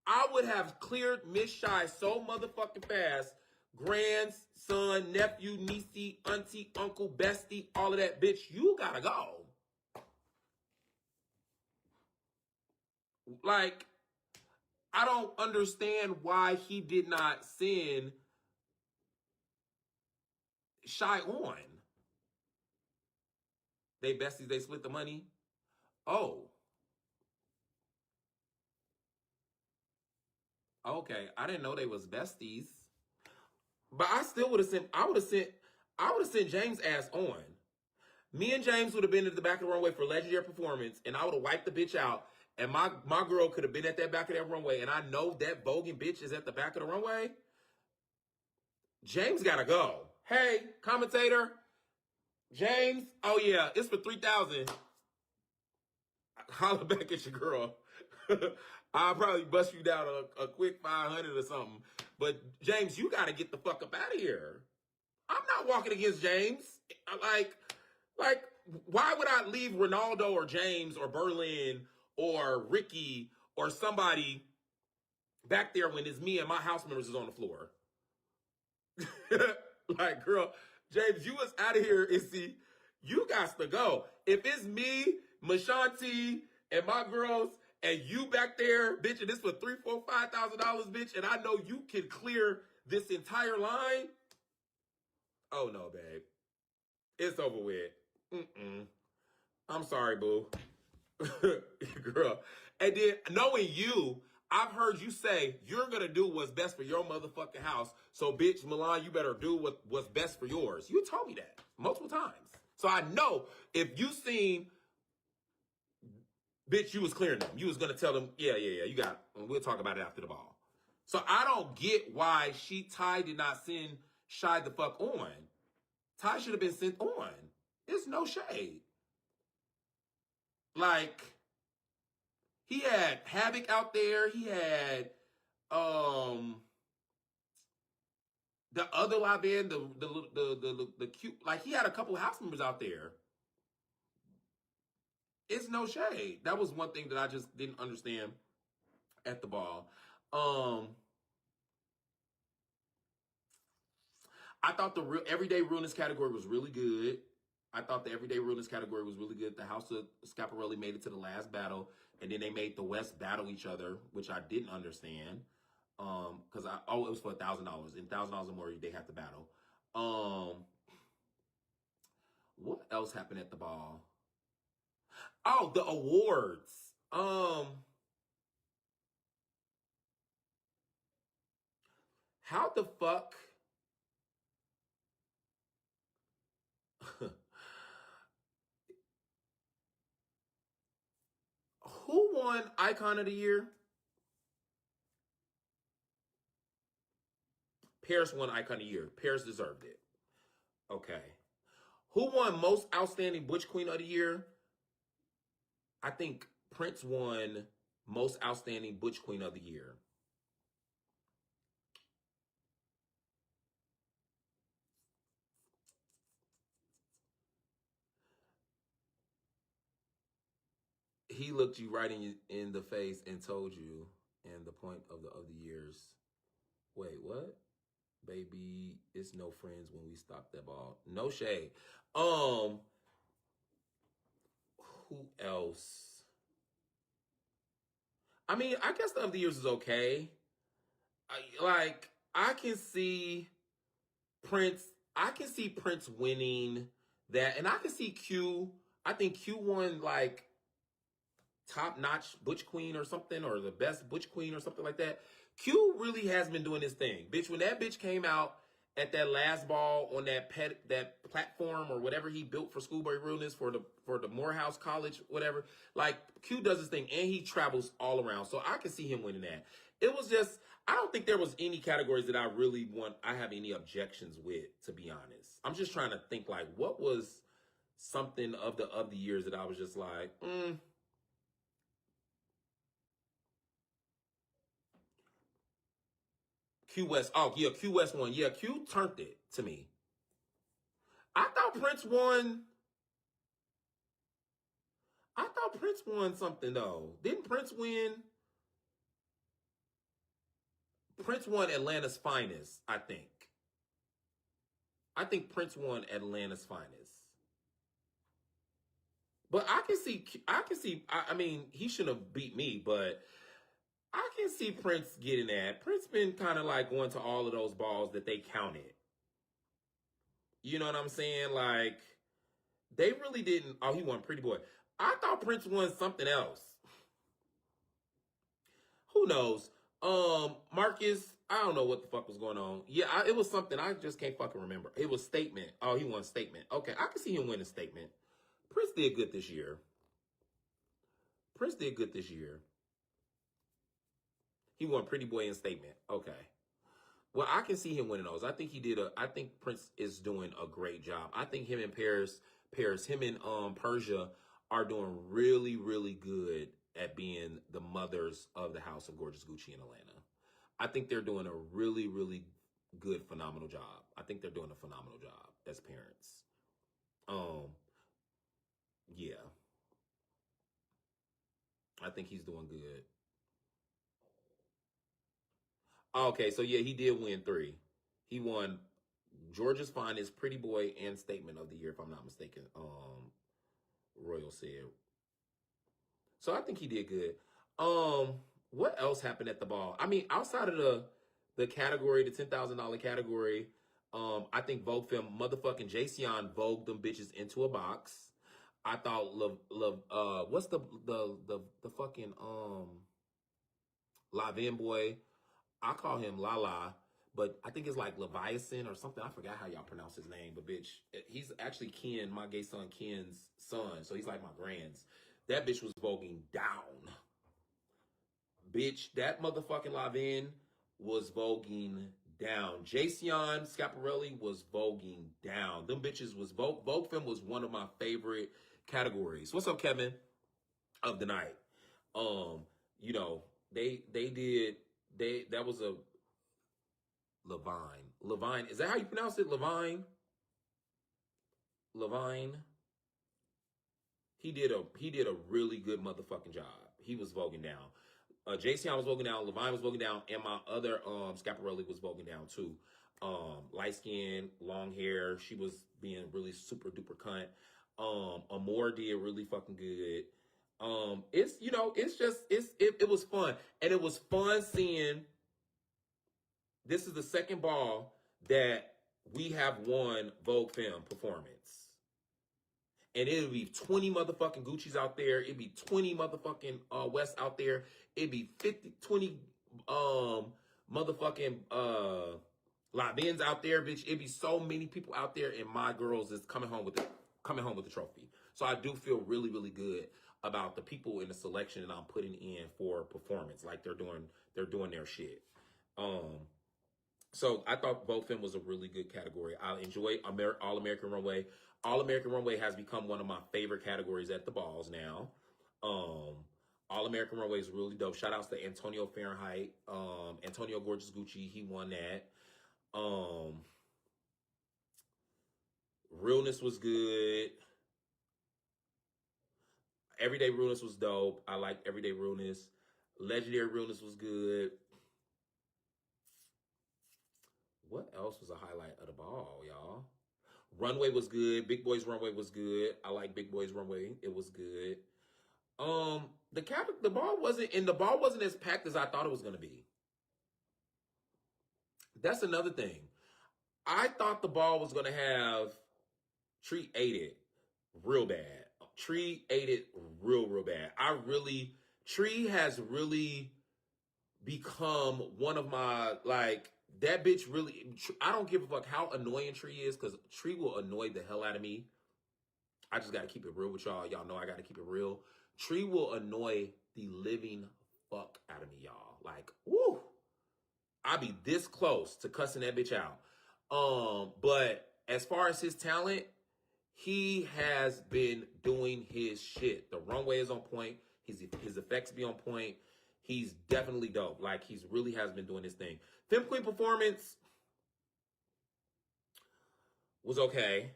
I would have cleared Miss Shy so motherfucking fast. Grandson, nephew, niecey, auntie, uncle, bestie, all of that, bitch, you gotta go. Like, I don't understand why he did not send Shy on. They besties, they split the money. Oh. Okay, I didn't know they was besties. But I still would have sent, I would have sent James' ass on. Me and James would have been at the back of the runway for legendary performance, and I would have wiped the bitch out. And my girl could have been at that back of that runway, and I know that Vogue bitch is at the back of the runway. James gotta go. Hey, commentator, James. Oh yeah, it's for 3,000. Holler back at your girl. I'll probably bust you down a quick 500 or something. But James, you gotta get the fuck up out of here. I'm not walking against James. Like, why would I leave Ronaldo or James or Berlin or Ricky or somebody back there when it's me and my house members is on the floor? Like, girl, James, you was out of here. And see, you got to go. If it's me, Mashanti, and my girls, and you back there, bitch, and this for $3,000, $4,000, $5,000, bitch, and I know you can clear this entire line. Oh no, babe, it's over with. I'm sorry, boo. Girl. And then, knowing you, I've heard you say you're going to do what's best for your motherfucking house. So, bitch, Milan, you better do what's best for yours. You told me that multiple times. So, I know if you seen, bitch, you was clearing them. You was going to tell them, yeah, you got it. And we'll talk about it after the ball. So, I don't get why Ty did not send Shy the fuck on. Ty should have been sent on. There's no shade. Like, he had Havoc out there. He had the other live band, the cute, like, he had a couple house members out there. It's no shade. That was one thing that I just didn't understand at the ball. I thought the everyday realness category was really good. The House of Scaparelli made it to the last battle, and then they made the West battle each other, which I didn't understand. Because it was for $1,000, and $1,000 or more they have to battle. What else happened at the ball? Oh, the awards. How the fuck? Who won Icon of the Year? Paris won Icon of the Year. Paris deserved it. Okay. Who won Most Outstanding Butch Queen of the Year? I think Prince won Most Outstanding Butch Queen of the Year. He looked you right in the face and told you, and the point of the years. Wait, what? Baby, it's no friends when we stop that ball. No shade. Who else? I mean, I guess the of the years is okay. I can see Prince. I can see Prince winning that, and I can see Q. I think Q won like top notch Butch Queen or something, or the best Butch Queen or something like that. Q really has been doing his thing, bitch. When that bitch came out at that last ball on that platform or whatever he built for Schoolboy Realness for the Morehouse College, whatever. Like Q does his thing and he travels all around, so I can see him winning that. It was just, I don't think there was any categories that I have any objections with, to be honest. I'm just trying to think like what was something of the years that I was just like, Q West. Oh, yeah, Q West won. Yeah, Q turned it to me. I thought Prince won. I thought Prince won something, though. Didn't Prince win? Prince won Atlanta's Finest, I think. I think Prince won Atlanta's Finest. But I mean, he shouldn't have beat me, but I can see Prince getting that. Prince been kind of like going to all of those balls that they counted. You know what I'm saying? Like, they really didn't. Oh, he won Pretty Boy. I thought Prince won something else. Who knows? Marcus, I don't know what the fuck was going on. Yeah, it was something. I just can't fucking remember. It was Statement. Oh, he won Statement. Okay, I can see him winning Statement. Prince did good this year. Prince did good this year. He won Pretty Boy and Statement. Okay. Well, I can see him winning those. I think Prince is doing a great job. I think him and him and Persia are doing really, really good at being the mothers of the House of Gorgeous Gucci in Atlanta. I think they're doing a really, really good, phenomenal job. I think they're doing a phenomenal job as parents. Yeah. I think he's doing good. Okay, so yeah, he did win 3. He won Georgia's Finest, Pretty Boy, and Statement of the Year, if I'm not mistaken. Royal said. So I think he did good. What else happened at the ball? I mean, outside of the category, the $10,000 category, I think Vogue film motherfucking Jayceon Vogue them bitches into a box. I thought what's the fucking Lavin boy? I call him Lala, but I think it's like Leviathan or something. I forgot how y'all pronounce his name, but bitch, he's actually Ken, my gay son Ken's son, so he's like my grands. That bitch was voguing down. Bitch, that motherfucking Lavin was voguing down. Jayceon Scaparelli was voguing down. Them bitches was Vogue film was one of my favorite categories. What's up, Kevin? Of the night. You know, that was a Levine. Levine, is that how you pronounce it? Levine? Levine? He did a really good motherfucking job. He was voguing down. Jayceon was voguing down, Levine was voguing down, and my other Scaparelli was voguing down too. Light skin, long hair. She was being really super duper cunt. Amore did really fucking good. It was fun. And it was fun seeing this is the second ball that we have won Vogue Film Performance. And it'll be 20 motherfucking Gucci's out there. It'd be 20 motherfucking West out there. It'd be 20 motherfucking Lavins out there, bitch. It'd be so many people out there, and my girls is coming home with the trophy. So I do feel really, really good about the people in the selection that I'm putting in for performance. Like they're doing their shit. So I thought Vogue Film was a really good category. I enjoy All American Runway. All American Runway has become one of my favorite categories at the balls now. All American Runway is really dope. Shout outs to Antonio Fahrenheit. Antonio Gorgeous Gucci, he won that. Realness was good. Everyday Realness was dope. I liked Everyday Realness. Legendary Realness was good. what else was a highlight of the ball, y'all? Runway was good. Big Boy's runway was good. I like Big Boy's runway. It was good. The ball wasn't as packed as I thought it was gonna be. That's another thing. I thought the ball was gonna have Tree ate it real bad. Tree ate it real bad. Tree has really become one of my, like, that bitch really, I don't give a fuck how annoying Tree is, because Tree will annoy the hell out of me. I just got to keep it real with y'all. Y'all know I got to keep it real. Tree will annoy the living fuck out of me, y'all. Like, woo. I be this close to cussing that bitch out. But as far as his talent, he has been doing his shit. The runway is on point. His effects be on point. He's definitely dope. Like, he's really has been doing his thing. Femme Queen performance was okay.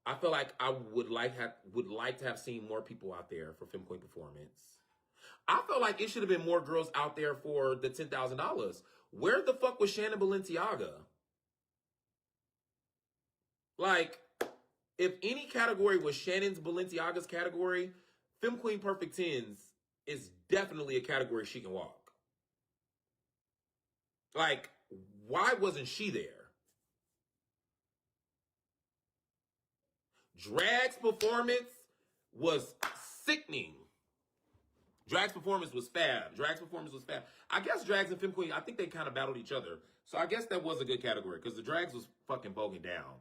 I feel like I would like to have seen more people out there for Femme Queen performance. I felt like it should have been more girls out there for the $10,000. Where the fuck was Shannon Balenciaga? Like, if any category was Shannon's Balenciaga's category, Femme Queen Perfect Tens is definitely a category she can walk. Like, why wasn't she there? Drag's performance was sickening. Drag's performance was fab. I guess Drags and Femme Queen, I think they kind of battled each other. So I guess that was a good category, because the Drags was fucking voguing down.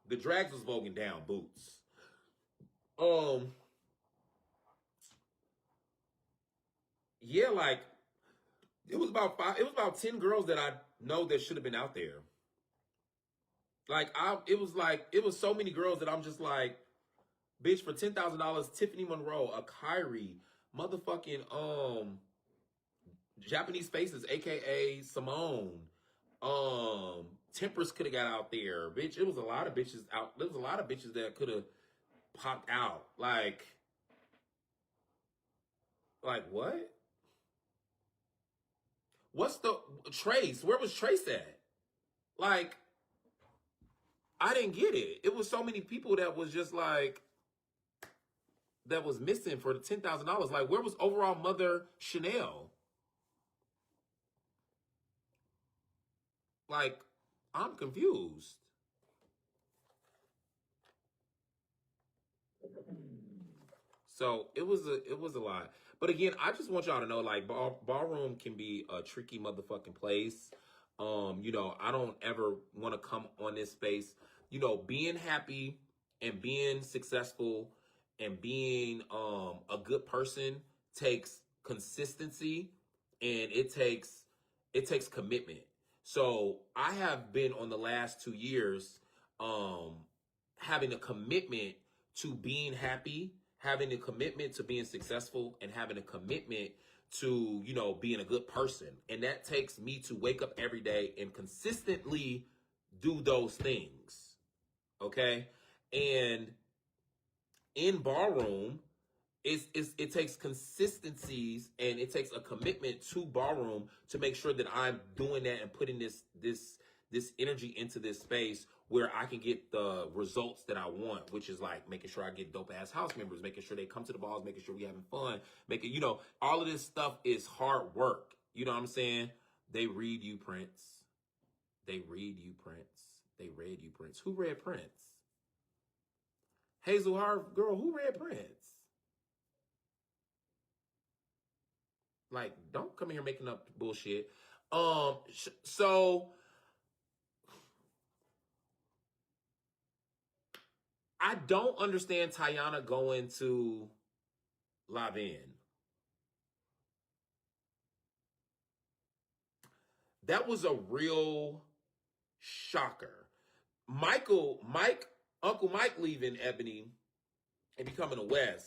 The Drags was voguing down boots. Yeah, like, it was about 10 girls that I know that should have been out there. Like, it was so many girls that I'm just like, bitch, for $10,000, Tiffany Monroe, a Kyrie, motherfucking, Japanese Faces, aka Simone, Temperance could have got out there, bitch. It was a lot of bitches out. There was a lot of bitches that could have popped out. Like what? What's the Trace? Where was Trace at? Like, I didn't get it. It was so many people that was just like, that was missing for the $10,000. Like, where was overall Mother Chanel? Like, I'm confused. So it was a lot. But again, I just want y'all to know, like, ballroom can be a tricky motherfucking place. You know, I don't ever want to come on this space. You know, being happy and being successful and being a good person takes consistency, and it takes commitment. So I have been on the last 2 years having a commitment to being happy, having a commitment to being successful, and having a commitment to, you know, being a good person. And that takes me to wake up every day and consistently do those things. Okay? And in ballroom, it takes consistencies, and it takes a commitment to ballroom to make sure that I'm doing that and putting this energy into this space where I can get the results that I want, which is like making sure I get dope ass house members, making sure they come to the balls, making sure we having fun, you know, all of this stuff is hard work. You know what I'm saying? They read you, Prince. They read you, Prince. They read you, Prince. Who read Prince? Hazel Harv, girl, who read Prince? Like, don't come here making up bullshit. So I don't understand Tiana going to Lavin. That was a real shocker. Uncle Mike leaving Ebony and becoming a West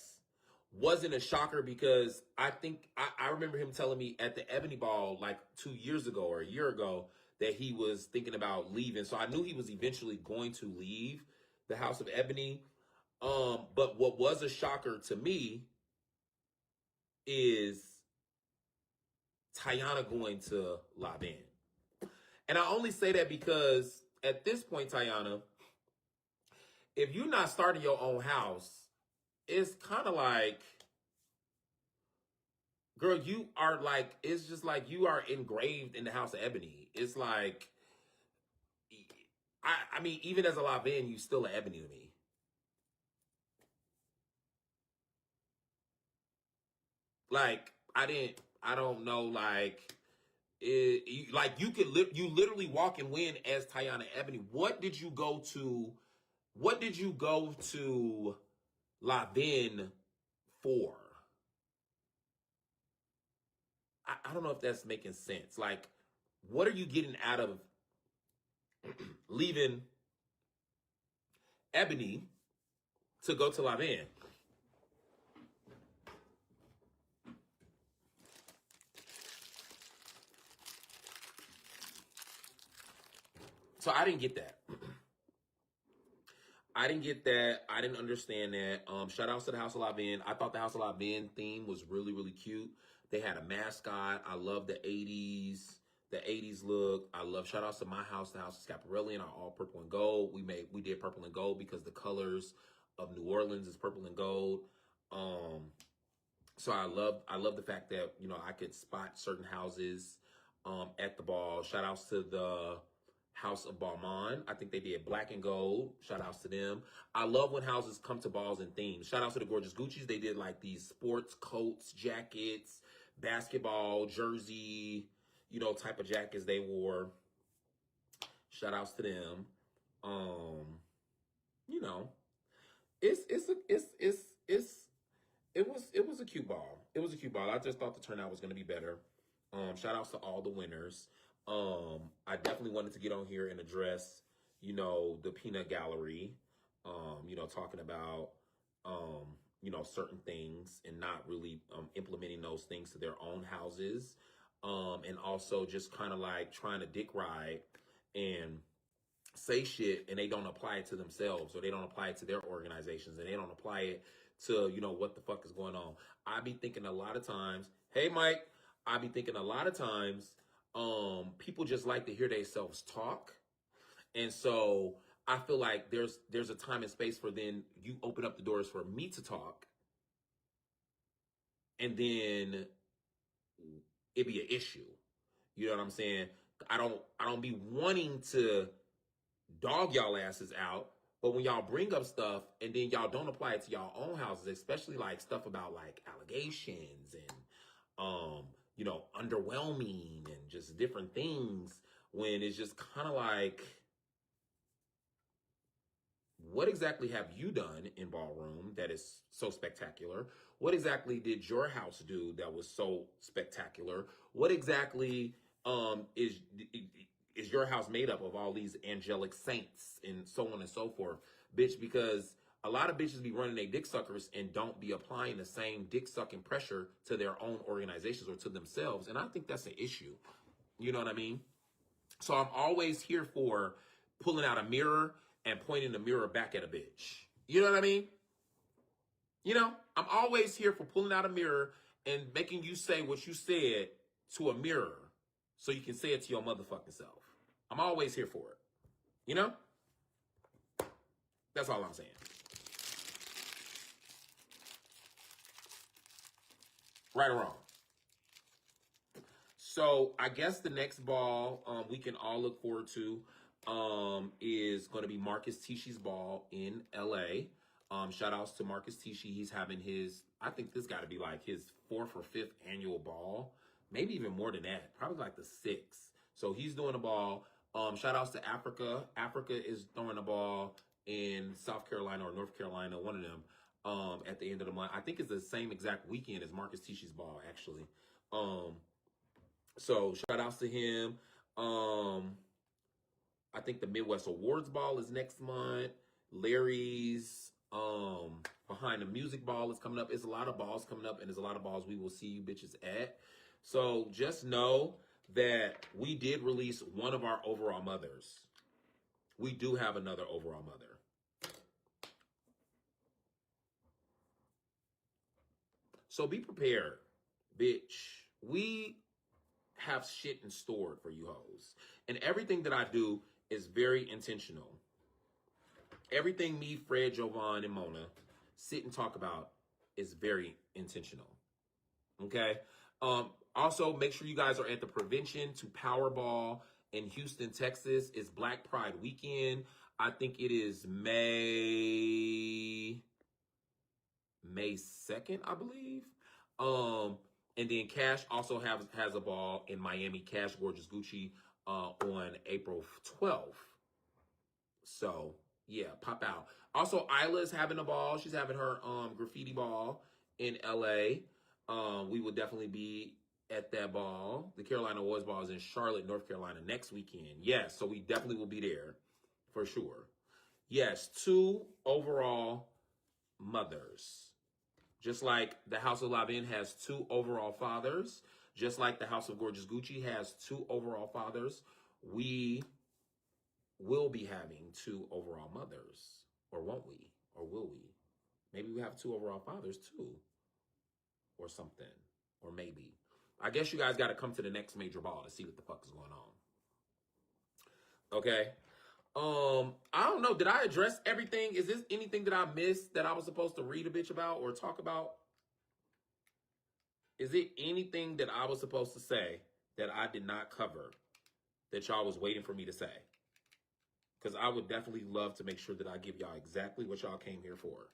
wasn't a shocker, because I think I remember him telling me at the Ebony Ball like 2 years ago or a year ago that he was thinking about leaving. So I knew he was eventually going to leave the House of Ebony. But what was a shocker to me is Tiana going to Lavin. And I only say that because at this point, Tiana, if you're not starting your own house, it's kind of like, girl, you are like, it's just like you are engraved in the house of ebony. It's like, I mean, even as a Laven, you still an ebony to me. Like, I don't know, like, like you could, you literally walk and win as Tiana Ebony. What did you go to Laven for? I don't know if that's making sense. Like, what are you getting out of leaving Ebony to go to Laven? So I didn't get that. I didn't get that. I didn't understand that. Shout outs to the House of Laven. I thought the House of Laven theme was really, really cute. They had a mascot. I love the 80s look. I love shout outs to my house, the House of Scaparelli, and our all purple and gold. We did purple and gold because the colors of New Orleans is purple and gold. So I love the fact that, you know, I could spot certain houses at the ball. Shout outs to the House of Balmain. I think they did black and gold. Shout outs to them. I love when houses come to balls and themes. Shout outs to the Gorgeous Gucci's. They did like these sports coats, jackets, basketball, jersey, you know, type of jackets they wore. Shout outs to them. You know, it was a cute ball. It was a cute ball. I just thought the turnout was going to be better. Shout outs to all the winners. I definitely wanted to get on here and address, you know, the peanut gallery, you know, talking about, you know, certain things and not really implementing those things to their own houses. And also just kind of like trying to dick ride and say shit and they don't apply it to themselves, or they don't apply it to their organizations, and they don't apply it to, you know, what the fuck is going on. I be thinking a lot of times, hey Mike, I be thinking a lot of times, people just like to hear themselves talk. And so I feel like there's a time and space for then you open up the doors for me to talk. And then it be an issue. You know what I'm saying? I don't be wanting to dog y'all asses out, but when y'all bring up stuff and then y'all don't apply it to y'all own houses, especially like stuff about like allegations and you know, underwhelming and just different things, when it's just kind of like, what exactly have you done in ballroom that is so spectacular? What exactly did your house do that was so spectacular? What exactly is your house made up of all these angelic saints and so on and so forth? Bitch, because a lot of bitches be running their dick suckers and don't be applying the same dick sucking pressure to their own organizations or to themselves. And I think that's an issue. You know what I mean? So I'm always here for pulling out a mirror and pointing the mirror back at a bitch. You know what I mean? You know, I'm always here for pulling out a mirror and making you say what you said to a mirror so you can say it to your motherfucking self. I'm always here for it. You know? That's all I'm saying. Right or wrong. So I guess the next ball we can all look forward to is going to be Marcus Tisci's ball in LA. Shout outs to Marcus Tisci. He's having his, I think this got to be like his 4th or 5th annual ball. Maybe even more than that. Probably like the 6th. So he's doing a ball. Shout outs to Africa. Africa is throwing a ball in South Carolina or North Carolina, one of them, at the end of the month. I think it's the same exact weekend as Marcus Tisci's ball, actually. So shout outs to him. I think the Midwest Awards ball is next month. Larry's Behind the Music ball is coming up. It's a lot of balls coming up, and there's a lot of balls we will see you bitches at. So just know that we did release one of our overall mothers. We do have another overall mother. So be prepared, bitch. We have shit in stored for you hoes. And everything that I do is very intentional. Everything me, Fred, Jovan, and Mona sit and talk about is very intentional. Okay? Also, make sure you guys are at the Prevention to Powerball in Houston, Texas. It's Black Pride weekend. I think it is May 2nd, I believe. And then Cash also has a ball in Miami, Cash Gorgeous Gucci, on April 12th. So, yeah, pop out. Also, Isla's having a ball. She's having her graffiti ball in LA. We will definitely be at that ball. The Carolina Awards ball is in Charlotte, North Carolina next weekend. Yes, so we definitely will be there for sure. Yes, 2 overall mothers. Just like the House of Lavin has 2 overall fathers, just like the House of Gorgeous Gucci has 2 overall fathers, we will be having 2 overall mothers. Or won't we? Or will we? Maybe we have 2 overall fathers too. Or something. Or maybe. I guess you guys got to come to the next major ball to see what the fuck is going on. Okay? I don't know. Did I address everything? Is this anything that I missed that I was supposed to read a bitch about or talk about? Is it anything that I was supposed to say that I did not cover that y'all was waiting for me to say? Because I would definitely love to make sure that I give y'all exactly what y'all came here for.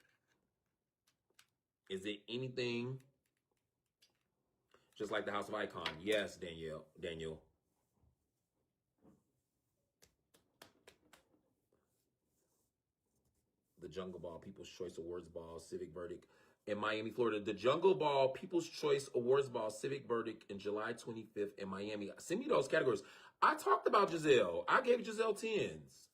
Is it anything just like the House of Icon? Yes, Daniel. The Jungle Ball, People's Choice Awards Ball, Civic Verdict in Miami, Florida. The Jungle Ball, People's Choice Awards Ball, Civic Verdict in July 25th in Miami. Send me those categories. I talked about Jazelle. I gave Jazelle 10s.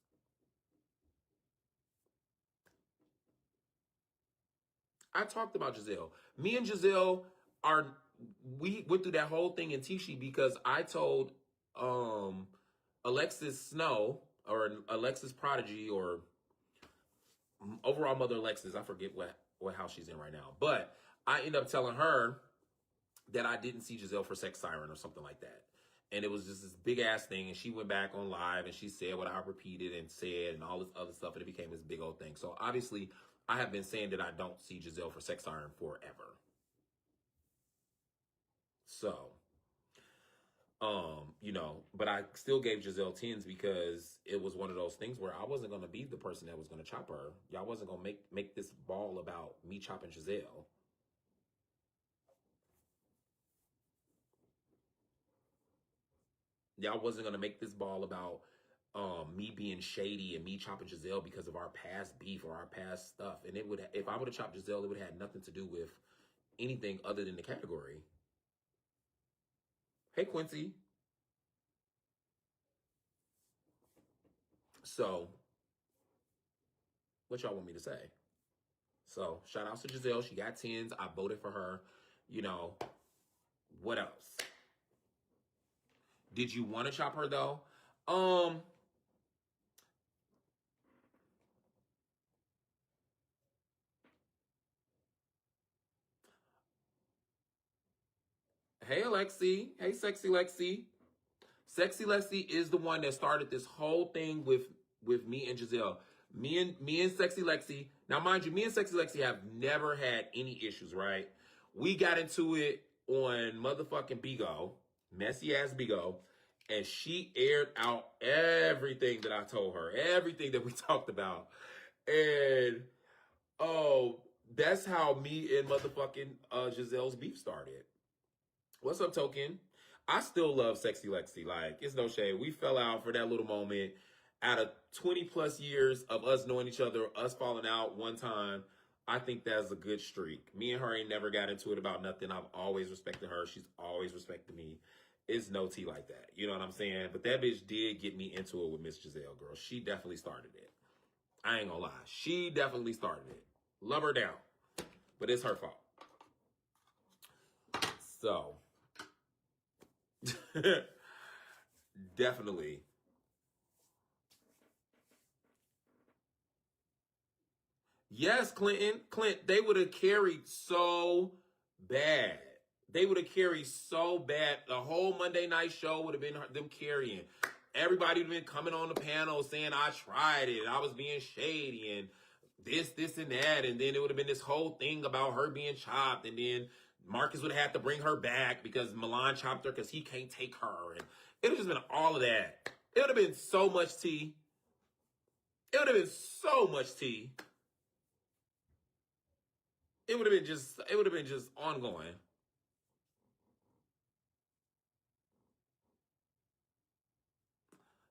I talked about Jazelle. Me and Jazelle we went through that whole thing in Tishi because I told Alexis Snow, or Alexis Prodigy, or overall mother Alexis, I forget what house she's in right now. But I ended up telling her that I didn't see Jazelle for Sex Siren or something like that. And it was just this big ass thing. And she went back on live and she said what I repeated and said and all this other stuff. And it became this big old thing. So obviously I have been saying that I don't see Jazelle for Sex Siren forever. So, you know, but I still gave Jazelle 10s because it was one of those things where I wasn't going to be the person that was going to chop her. Y'all wasn't going to make this ball about me chopping Jazelle. Y'all wasn't going to make this ball about me being shady and me chopping Jazelle because of our past beef or our past stuff. And it would, if I would have chopped Jazelle, it would have had nothing to do with anything other than the category. Hey, Quincy. So, what y'all want me to say? So, shout out to Jazelle. She got 10s. I voted for her. You know, what else? Did you want to chop her, though? Hey, Alexi. Hey, Sexy Lexi. Sexy Lexi is the one that started this whole thing with me and Jazelle. Me and Sexy Lexi. Now, mind you, me and Sexy Lexi have never had any issues, right? We got into it on motherfucking Bigo, messy ass Bigo, and she aired out everything that I told her, everything that we talked about. And that's how me and motherfucking Jazelle's beef started. What's up, Token? I still love Sexy Lexi. Like, it's no shade. We fell out for that little moment. Out of 20 plus years of us knowing each other, us falling out one time, I think that's a good streak. Me and her ain't never got into it about nothing. I've always respected her. She's always respected me. It's no tea like that. You know what I'm saying? But that bitch did get me into it with Miss Jazelle, girl. She definitely started it. I ain't gonna lie. She definitely started it. Love her down. But it's her fault. So, definitely. Yes, Clint, they would have carried so bad. They would have carried so bad. The whole Monday night show would have been them carrying. Everybody would have been coming on the panel saying I tried it, I was being shady, and this, and that. And then it would have been this whole thing about her being chopped. And then Marcus would have had to bring her back because Milan chopped her because he can't take her. And it would have just been all of that. It would have been so much tea. It would have been so much tea. It would have been just ongoing.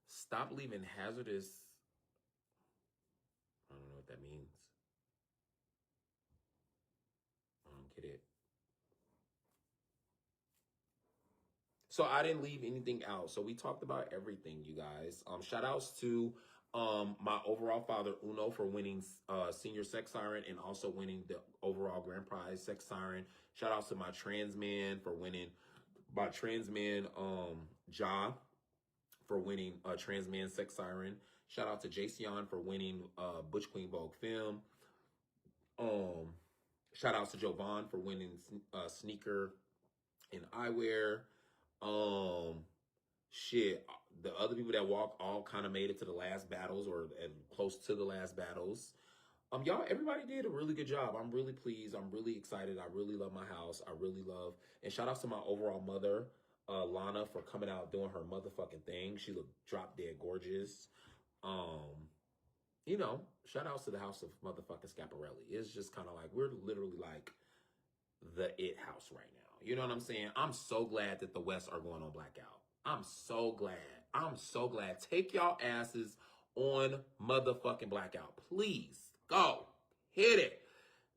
Stop leaving hazardous. I don't know what that means. I don't get it. So I didn't leave anything out. So we talked about everything, you guys. Shout outs to my overall father, Uno, for winning Senior Sex Siren and also winning the overall grand prize Sex Siren. Shout outs to my trans man for winning, my trans man, Ja, for winning trans man Sex Siren. Shout out to Jason for winning Butch Queen Vogue Film. Shout outs to Jovan for winning sneaker and eyewear. Shit, the other people that walk all kind of made it to the last battles or close to the last battles. Y'all, everybody did a really good job. I'm really pleased. I'm really excited. I really love my house. I really love, and shout out to my overall mother, Lana, for coming out doing her motherfucking thing. She looked drop dead gorgeous. You know, shout outs to the house of motherfucking Scaparelli. It's just kind of like, we're literally like the it house right now. You know what I'm saying? I'm so glad that the West are going on blackout. I'm so glad. I'm so glad. Take y'all asses on motherfucking blackout. Please go hit it,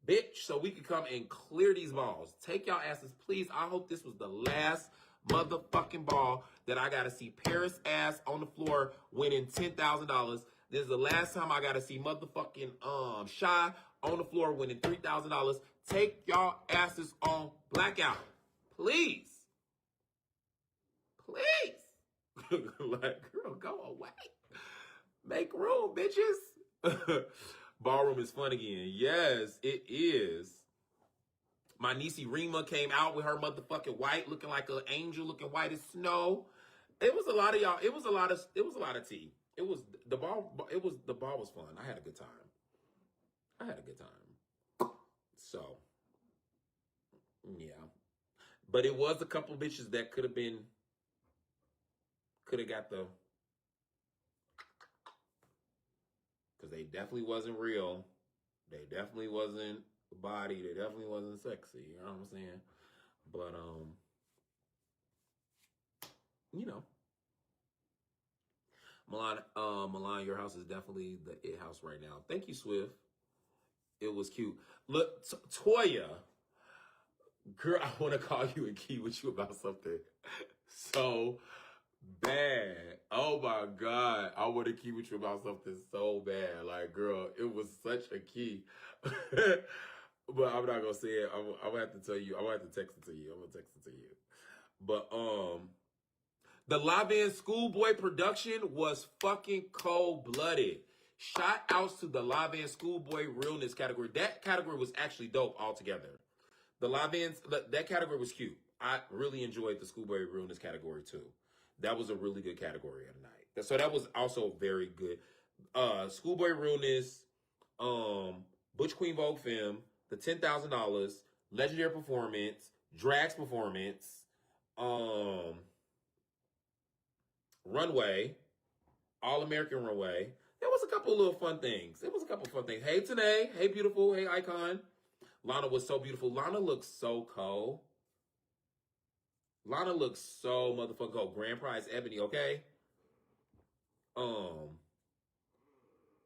bitch, so we can come and clear these balls. Take y'all asses, please. I hope this was the last motherfucking ball that I got to see Paris ass on the floor winning $10,000. This is the last time I got to see motherfucking Shy on the floor winning $3,000. Take y'all asses on blackout. Please. Please. Like, girl, go away. Make room, bitches. Ballroom is fun again. Yes, it is. My niecey Rima came out with her motherfucking white, looking like an angel, looking white as snow. It was a lot of y'all. It was a lot of tea. The ball was fun. I had a good time. So, yeah. But it was a couple bitches that could have got the, because they definitely wasn't real. They definitely wasn't body. They definitely wasn't sexy. You know what I'm saying? But, you know. Milan, your house is definitely the it house right now. Thank you, Swift. It was cute. Look, Toya, girl, I want to call you and key with you about something so bad. Oh my God. I want to key with you about something so bad. Like, girl, it was such a key. But I'm not going to say it. I'm going to have to tell you. I'm going to have to text it to you. I'm going to text it to you. But, the Lavan Schoolboy production was fucking cold-blooded. Shout outs to the Lavan Schoolboy Realness category. That category was actually dope altogether. The Lavan's, that category was cute. I really enjoyed the Schoolboy Realness category too. That was a really good category of the night. So that was also very good. Schoolboy Realness, Butch Queen Vogue Film, the $10,000, Legendary Performance, Drax Performance, Runway, All American Runway. There was a couple of little fun things. Hey, Tanae. Hey, beautiful. Hey, Icon. Lana was so beautiful. Lana looks so cold. Lana looks so motherfucking cold. Grand Prize Ebony, okay?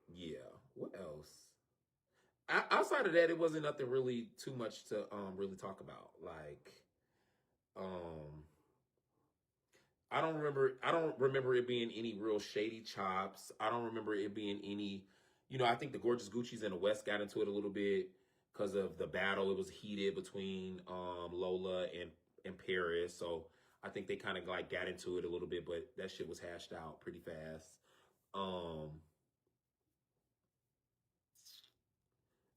Yeah. What else? Outside of that, it wasn't nothing really too much to really talk about. Like, I don't remember it being any real shady chops. I don't remember it being any, I think the Gorgeous Gucci's and the West got into it a little bit because of the battle. It was heated between Lola and Paris. So I think they kind of like got into it a little bit, but that shit was hashed out pretty fast.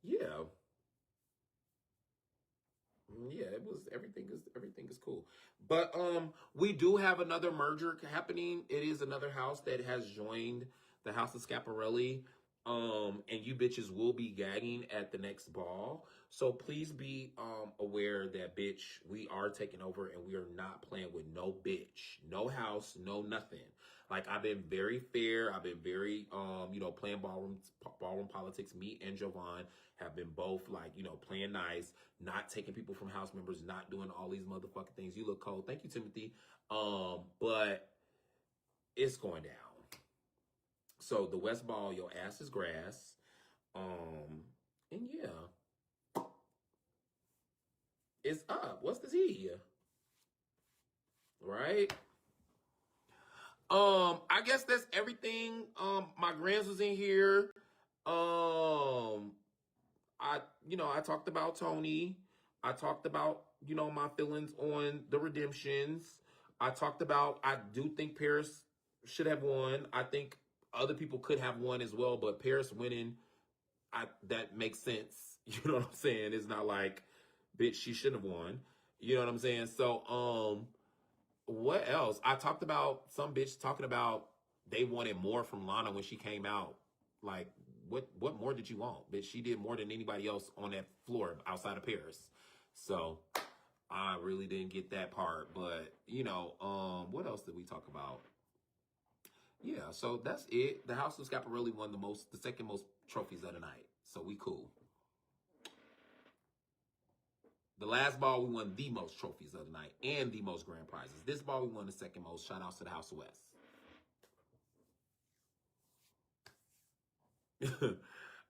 Yeah. Yeah, everything is cool. But we do have another merger happening. It is another house that has joined the House of Scaparelli. And you bitches will be gagging at the next ball. So please be aware that, bitch, we are taking over and we are not playing with no bitch, no house, no nothing. Like, I've been very fair. I've been very playing ballroom politics. Me and Jovan have been both, like, playing nice, not taking people from house members, not doing all these motherfucking things. You look cold. Thank you, Timothy. But it's going down. So the West Ball, your ass is grass. And yeah. It's up. What's the tea? Right? I guess that's everything. My grands was in here. I talked about Tony. I talked about, my feelings on the redemptions. I do think Paris should have won. I think other people could have won as well, but Paris winning, that makes sense. You know what I'm saying? It's not like, bitch, she shouldn't have won. You know what I'm saying? So, what else? I talked about some bitch talking about they wanted more from Lana when she came out. Like, what more did you want? Bitch, she did more than anybody else on that floor outside of Paris. So, I really didn't get that part. But, what else did we talk about? Yeah, so that's it. The House of Scaparelli won the second most trophies of the night. So we cool. The last ball, we won the most trophies of the night and the most grand prizes. This ball, we won the second most. Shout outs to the House of West.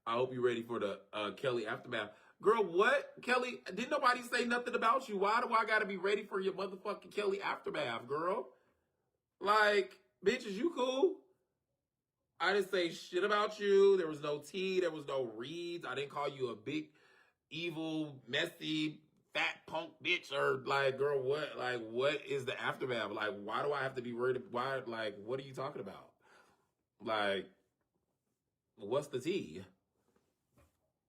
I hope you're ready for the Kelly aftermath. Girl, what? Kelly, didn't nobody say nothing about you. Why do I got to be ready for your motherfucking Kelly aftermath, girl? Like, bitch, is you cool? I didn't say shit about you. There was no tea. There was no reads. I didn't call you a big, evil, messy, fat punk bitch. Or, like, girl, what? Like, what is the aftermath? Like, why do I have to be worried? Why? Like, what are you talking about? Like, what's the tea?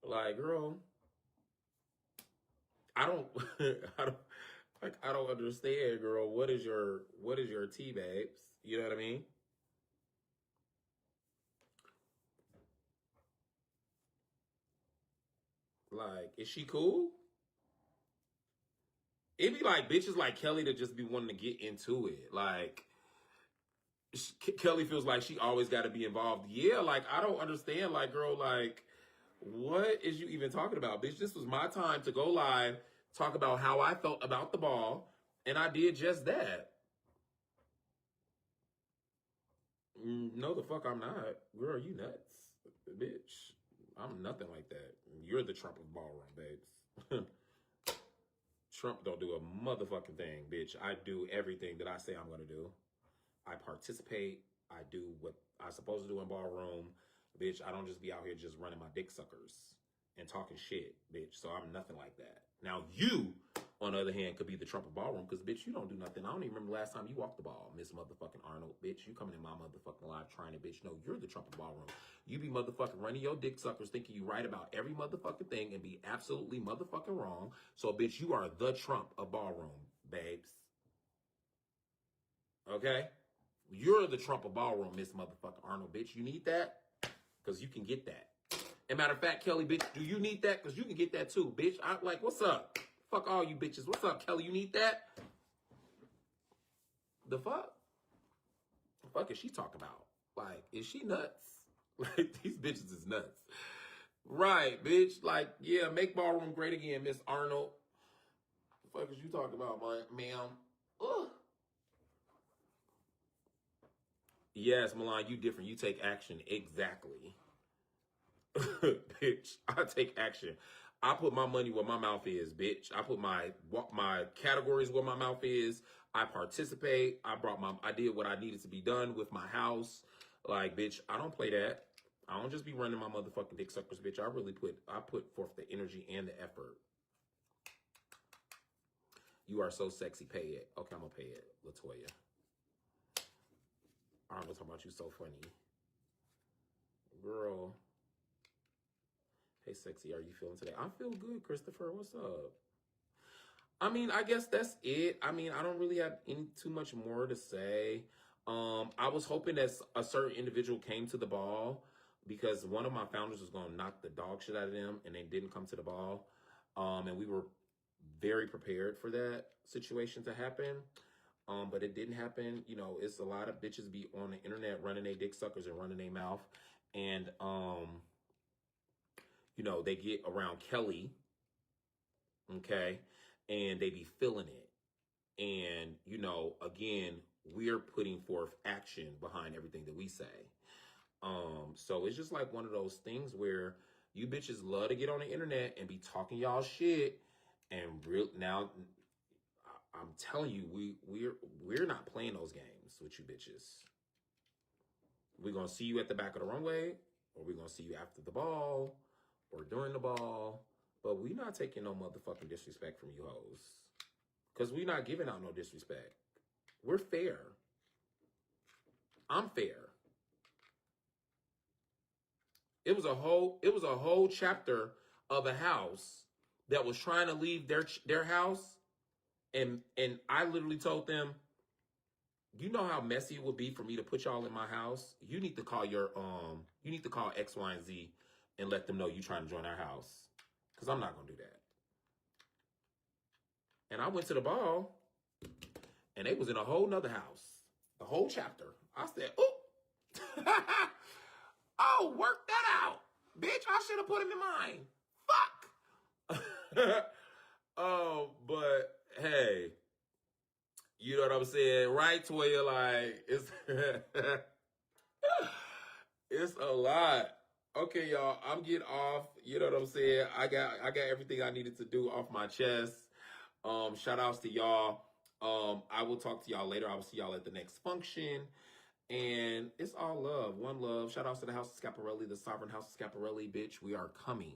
Like, girl, I don't understand, girl. What is your tea, babes? You know what I mean? Like, is she cool? It'd be like bitches like Kelly to just be wanting to get into it. Like, Kelly feels like she always got to be involved. Yeah, like, I don't understand. Like, girl, like, what is you even talking about? Bitch, this was my time to go live, talk about how I felt about the ball, and I did just that. No, the fuck I'm not. Girl, you nuts. Bitch, I'm nothing like that. You're the Trump of ballroom, babes. Trump don't do a motherfucking thing, bitch. I do everything that I say I'm going to do. I participate. I do what I'm supposed to do in ballroom. Bitch, I don't just be out here just running my dick suckers and talking shit, bitch. So I'm nothing like that. Now you, on the other hand, could be the Trump of ballroom because, bitch, you don't do nothing. I don't even remember the last time you walked the ball, Miss Motherfucking Arnold. Bitch, you coming in my motherfucking live trying to, bitch. No, you're the Trump of ballroom. You be motherfucking running your dick suckers thinking you right about every motherfucking thing and be absolutely motherfucking wrong. So, bitch, you are the Trump of ballroom, babes. Okay? You're the Trump of ballroom, Miss Motherfucking Arnold, bitch. You need that? Because you can get that. And matter of fact, Kelly, bitch, do you need that? Because you can get that too, bitch. I like, what's up? Fuck all you bitches. What's up, Kelly? You need that? The fuck? The fuck is she talking about? Like, is she nuts? Like, these bitches is nuts. Right, bitch. Like, yeah, make ballroom great again, Miss Arnold. The fuck is you talking about, ma'am? Ugh. Yes, Milan, you different. You take action. Exactly. Bitch, I take action. I put my money where my mouth is, bitch. I put my categories where my mouth is. I participate. I did what I needed to be done with my house. Like, bitch, I don't play that. I don't just be running my motherfucking dick suckers, bitch. I put forth the energy and the effort. You are so sexy. Pay it. Okay, I'm gonna pay it, Latoya. I'm gonna talk about you so funny. Girl. Hey, sexy, are you feeling today? I feel good, Christopher. What's up? I mean, I guess that's it. I mean, I don't really have any too much more to say. I was hoping that a certain individual came to the ball because one of my founders was going to knock the dog shit out of them, and they didn't come to the ball. And we were very prepared for that situation to happen. But it didn't happen. You know, it's a lot of bitches be on the internet running their dick suckers and running their mouth, and you know, they get around Kelly, okay, and they be feeling it. And, you know, again, we're putting forth action behind everything that we say. So it's just like one of those things where you bitches love to get on the internet and be talking y'all shit, and now I'm telling you, we're not playing those games with you bitches. We're gonna see you at the back of the runway, or we're gonna see you after the ball, or during the ball. But we not taking no motherfucking disrespect from you hoes. Because we not giving out no disrespect. We're fair. I'm fair. It was a whole chapter of a house that was trying to leave their house. And I literally told them, you know how messy it would be for me to put y'all in my house? You need to call X, Y, and Z and let them know you trying to join our house. Because I'm not going to do that. And I went to the ball, and they was in a whole nother house. The whole chapter. I said, oh. Oh, work that out. Bitch, I should have put him in mine. Fuck. Oh, but hey. You know what I'm saying? Right to where you're like, it's it's a lot. Okay, y'all, I'm getting off. You know what I'm saying? I got everything I needed to do off my chest. Shout outs to y'all. I will talk to y'all later. I will see y'all at the next function. And it's all love. One love. Shout outs to the House of Scaparelli, the Sovereign House of Scaparelli, bitch. We are coming.